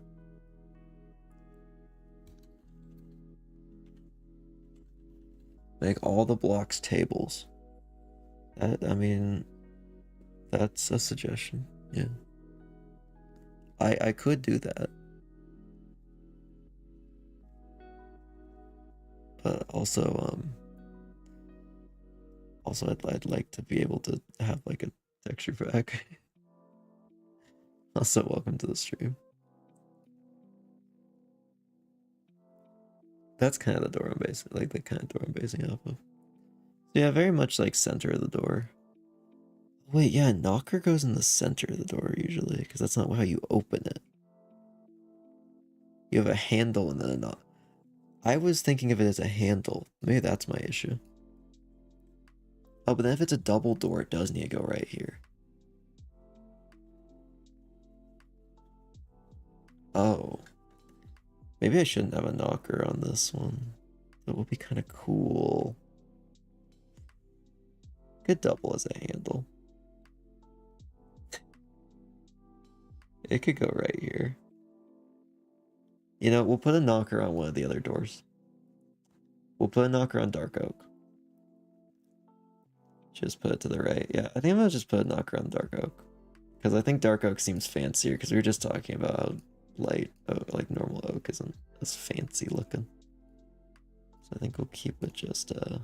Make all the blocks tables. I mean, that's a suggestion. Yeah. I could do that. But also, I'd like to be able to have like a texture pack. Also, welcome to the stream. That's kind of the door I'm basing, like the kind of door I'm basing off of. Yeah, very much like center of the door. Wait, yeah, knocker goes in the center of the door usually, because that's not how you open it. You have a handle and then a knock. I was thinking of it as a handle. Maybe that's my issue. Oh, but then if it's a double door, it does need to go right here. Oh. Maybe I shouldn't have a knocker on this one. That would be kind of cool. Could double as a handle. It could go right here. You know, we'll put a knocker on one of the other doors. We'll put a knocker on Dark Oak. Just put it to the right. Yeah, I think I'm gonna just put a knocker on Dark Oak. Because I think Dark Oak seems fancier, because we were just talking about how light, like normal oak isn't as fancy looking. So I think we'll keep it just a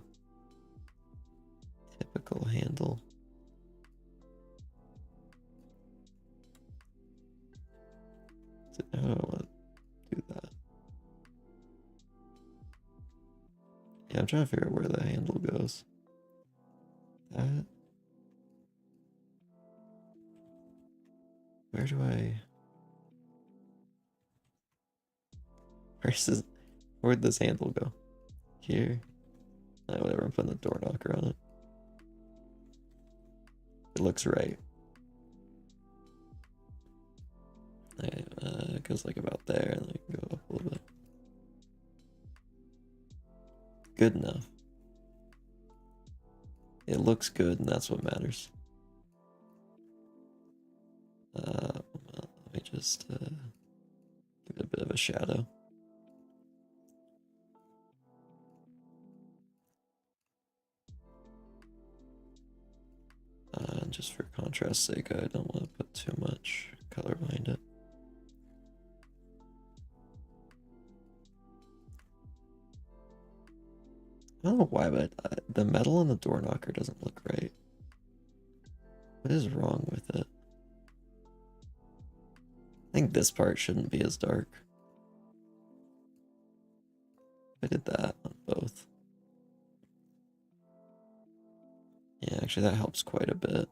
typical handle. I don't want to do that. Yeah, I'm trying to figure out where the handle goes. That. Where do I... Where'd this handle go? Here? Whatever, I'm putting the door knocker on it. It looks right. It goes like about there, and then we can go up a little bit. Good enough. It looks good, and that's what matters. Let me just give it a bit of a shadow. And just for contrast's sake, I don't want to put too much color behind it. I don't know why, but the metal on the door knocker doesn't look right. What is wrong with it? I think this part shouldn't be as dark. I did that on both. Yeah, actually that helps quite a bit.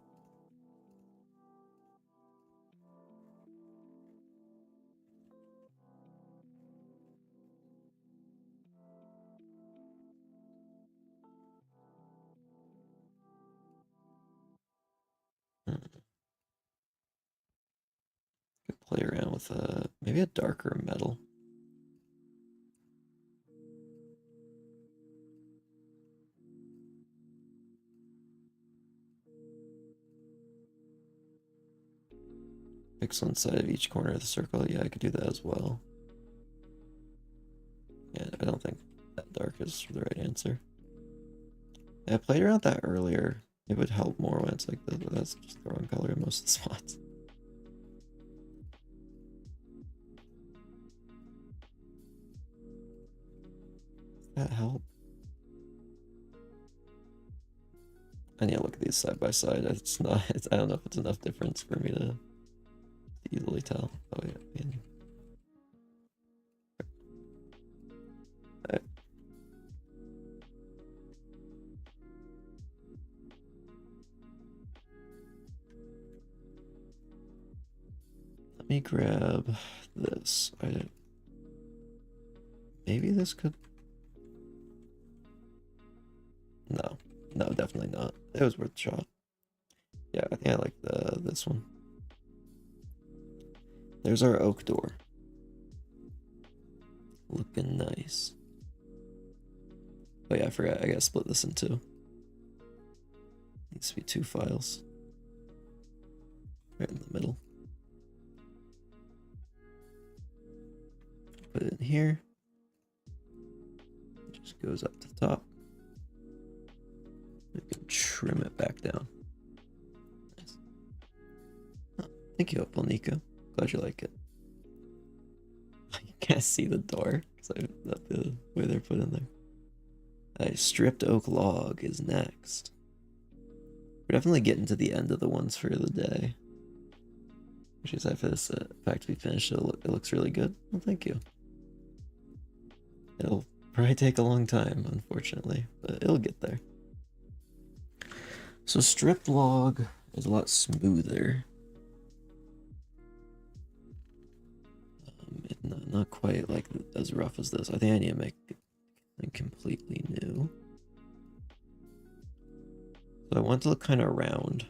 play around with maybe a darker metal. Pixel inside of each corner of the circle. Yeah, I could do that as well. Yeah, I don't think that dark is the right answer. Yeah, I played around that earlier. It would help more when it's like that's just the wrong color in most of the spots. Does that help? I need to look at these side by side. It's not. I don't know if it's enough difference for me to easily tell. Oh yeah. Alright. Let me grab this. Maybe this could. No, no, definitely not. It was worth a shot. Yeah, I think I like this one. There's our oak door. Looking nice. Oh yeah, I forgot. I gotta split this in two. Needs to be two files. Right in the middle. Put it in here. It just goes up to the top. We can trim it back down. Nice. Oh, thank you, Nico. Glad you like it. You can't see the door because I love the way they're put in there. A stripped oak log is next. We're definitely getting to the end of the ones for the day. Which is after this pack to be finished, it looks really good. Well, thank you. It'll probably take a long time, unfortunately, but it'll get there. So stripped log is a lot smoother. Not quite like as rough as this. I think I need to make it completely new. So I want it to look kind of round.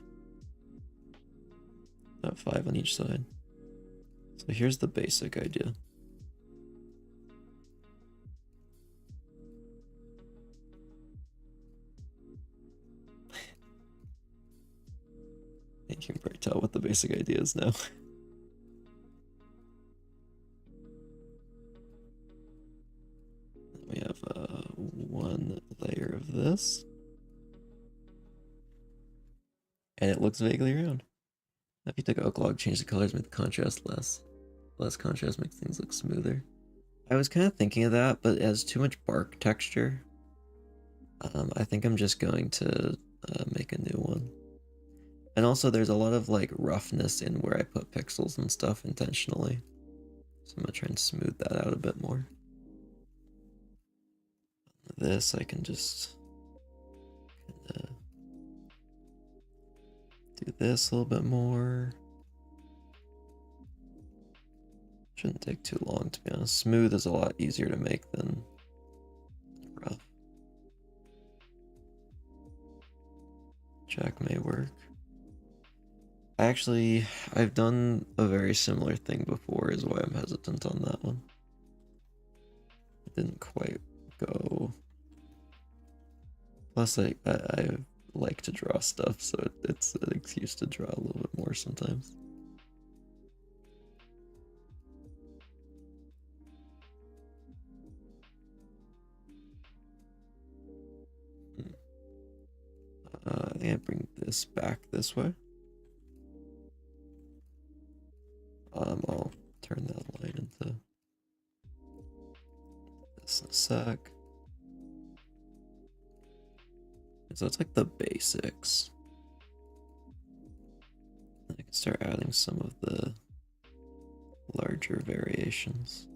About 5 on each side. So here's the basic idea. You can probably tell what the basic idea is now. We have one layer of this. And it looks vaguely round. If you took oak log, change the colors, make the contrast less. Less contrast makes things look smoother. I was kind of thinking of that, but it has too much bark texture. I think I'm just going to make a new one. And also there's a lot of like roughness in where I put pixels and stuff intentionally. So I'm gonna try and smooth that out a bit more. This I can just kinda do this a little bit more. Shouldn't take too long, to be honest. Smooth is a lot easier to make than rough. Jack may work. Actually, I've done a very similar thing before, is why I'm hesitant on that one. It didn't quite go. Plus, I like to draw stuff, so it's an excuse to draw a little bit more sometimes. I think I bring this back this way. I'll turn that line into this in a sec. So it's like the basics. I can start adding some of the larger variations.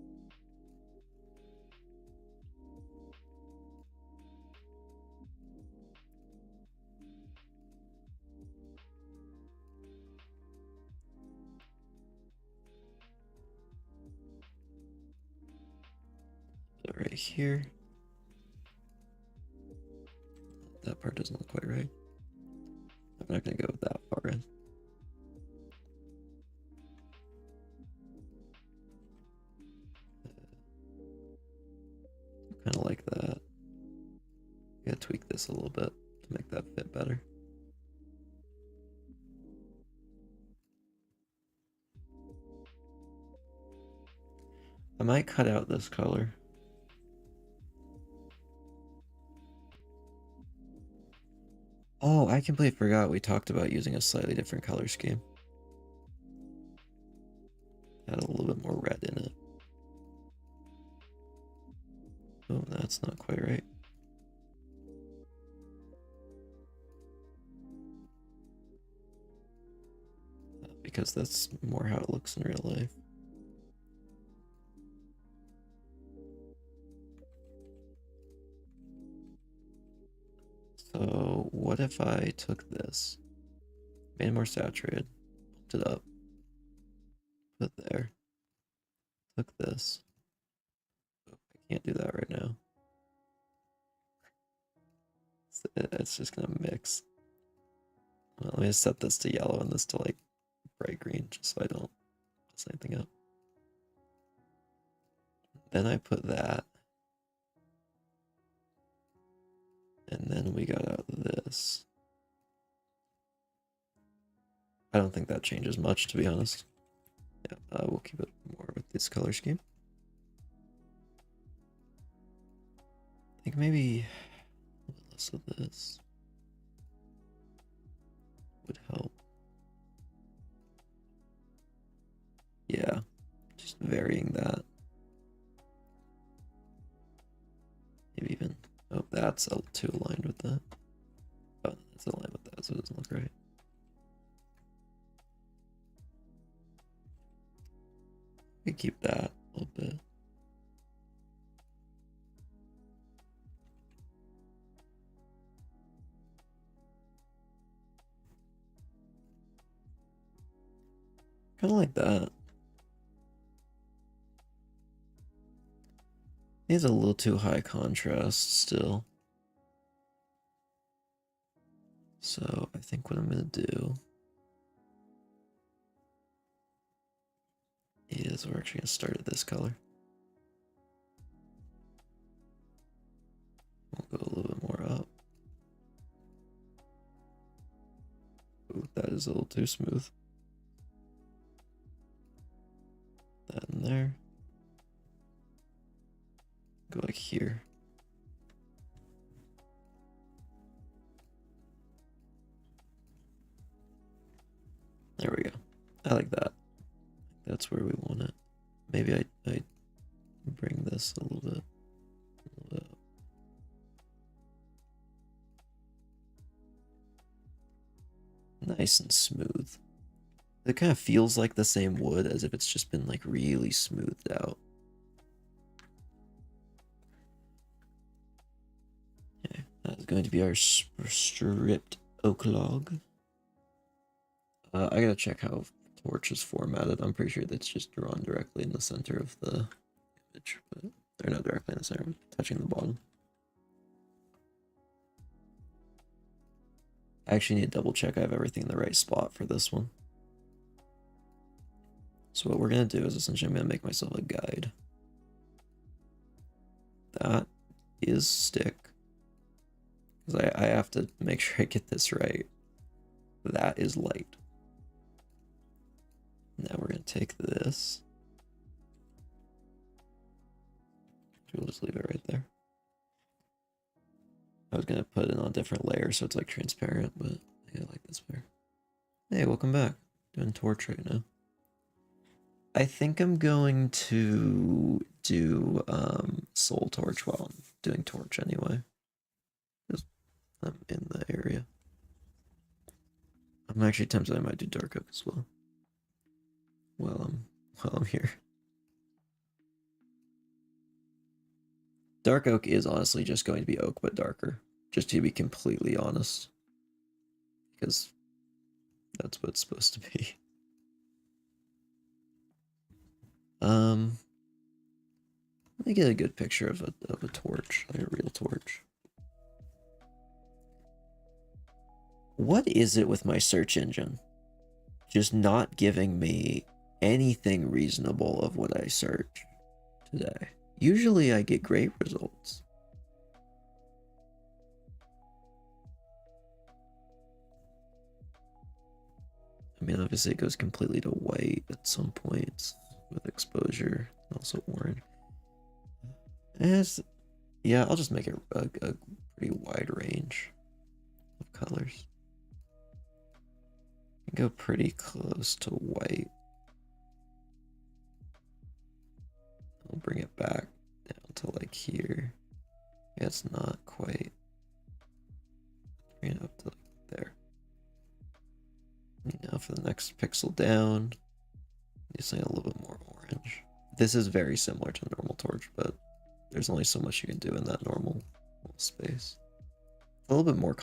So right here. That part doesn't look quite right. I'm not gonna go that far in. this a little bit to make that fit better. I might cut out this color. Oh, I completely forgot we talked about using a slightly different color scheme. Add a little bit more red in it. Oh, that's not quite right. Because that's more how it looks in real life. So what if I took this, made it more saturated, bumped it up, put there, took this. Oh, I can't do that right now. It's just gonna mix. Well, let me just set this to yellow and this to like bright green, just so I don't mess anything up. Then I put that. And then we got out this. I don't think that changes much, to be honest. Yeah, we'll keep it more with this color scheme. I think maybe a little less of this would help. Yeah, just varying that. Maybe even, oh, that's too aligned with that. Oh, it's aligned with that, so it doesn't look right. We keep that a little bit. Kind of like that. It's a little too high contrast still. So I think what I'm gonna do is we're actually gonna start at this color. We'll go a little bit more up. Ooh, that is a little too smooth. That in there. Go like here. There we go. I like that. That's where we want it. Maybe I bring this a little bit. Nice and smooth. It kind of feels like the same wood as if it's just been like really smoothed out. Okay, that is going to be our stripped oak log. I gotta check how torch is formatted. I'm pretty sure that's just drawn directly in the center of the image, but they're not directly in the center, touching the bottom. I actually need to double check I have everything in the right spot for this one. So what we're gonna do is essentially I'm gonna make myself a guide. That is stick. Because I have to make sure I get this right. That is light. Now we're gonna take this. We'll just leave it right there. I was gonna put it on a different layer so it's like transparent, but I think I like this better. Hey, welcome back. Doing torch right now. I think I'm going to do soul torch while I'm doing torch anyway. Just I'm in the area. I'm actually tempted I might do dark oak as well. While I'm here. Dark oak is honestly just going to be oak but darker, just to be completely honest. Because that's what it's supposed to be. Let me get a good picture of a torch, like a real torch. What is it with my search engine? Just not giving me anything reasonable of what I search today. Usually I get great results. I mean, obviously it goes completely to white at some points with exposure, also orange. Yeah, I'll just make it a pretty wide range of colors. Go pretty close to white. I'll bring it back down to like here. Yeah, it's not quite. Bring it up to like there. Now for the next pixel down, just a little bit more orange. This is very similar to the normal torch, but there's only so much you can do in that normal space. A little bit more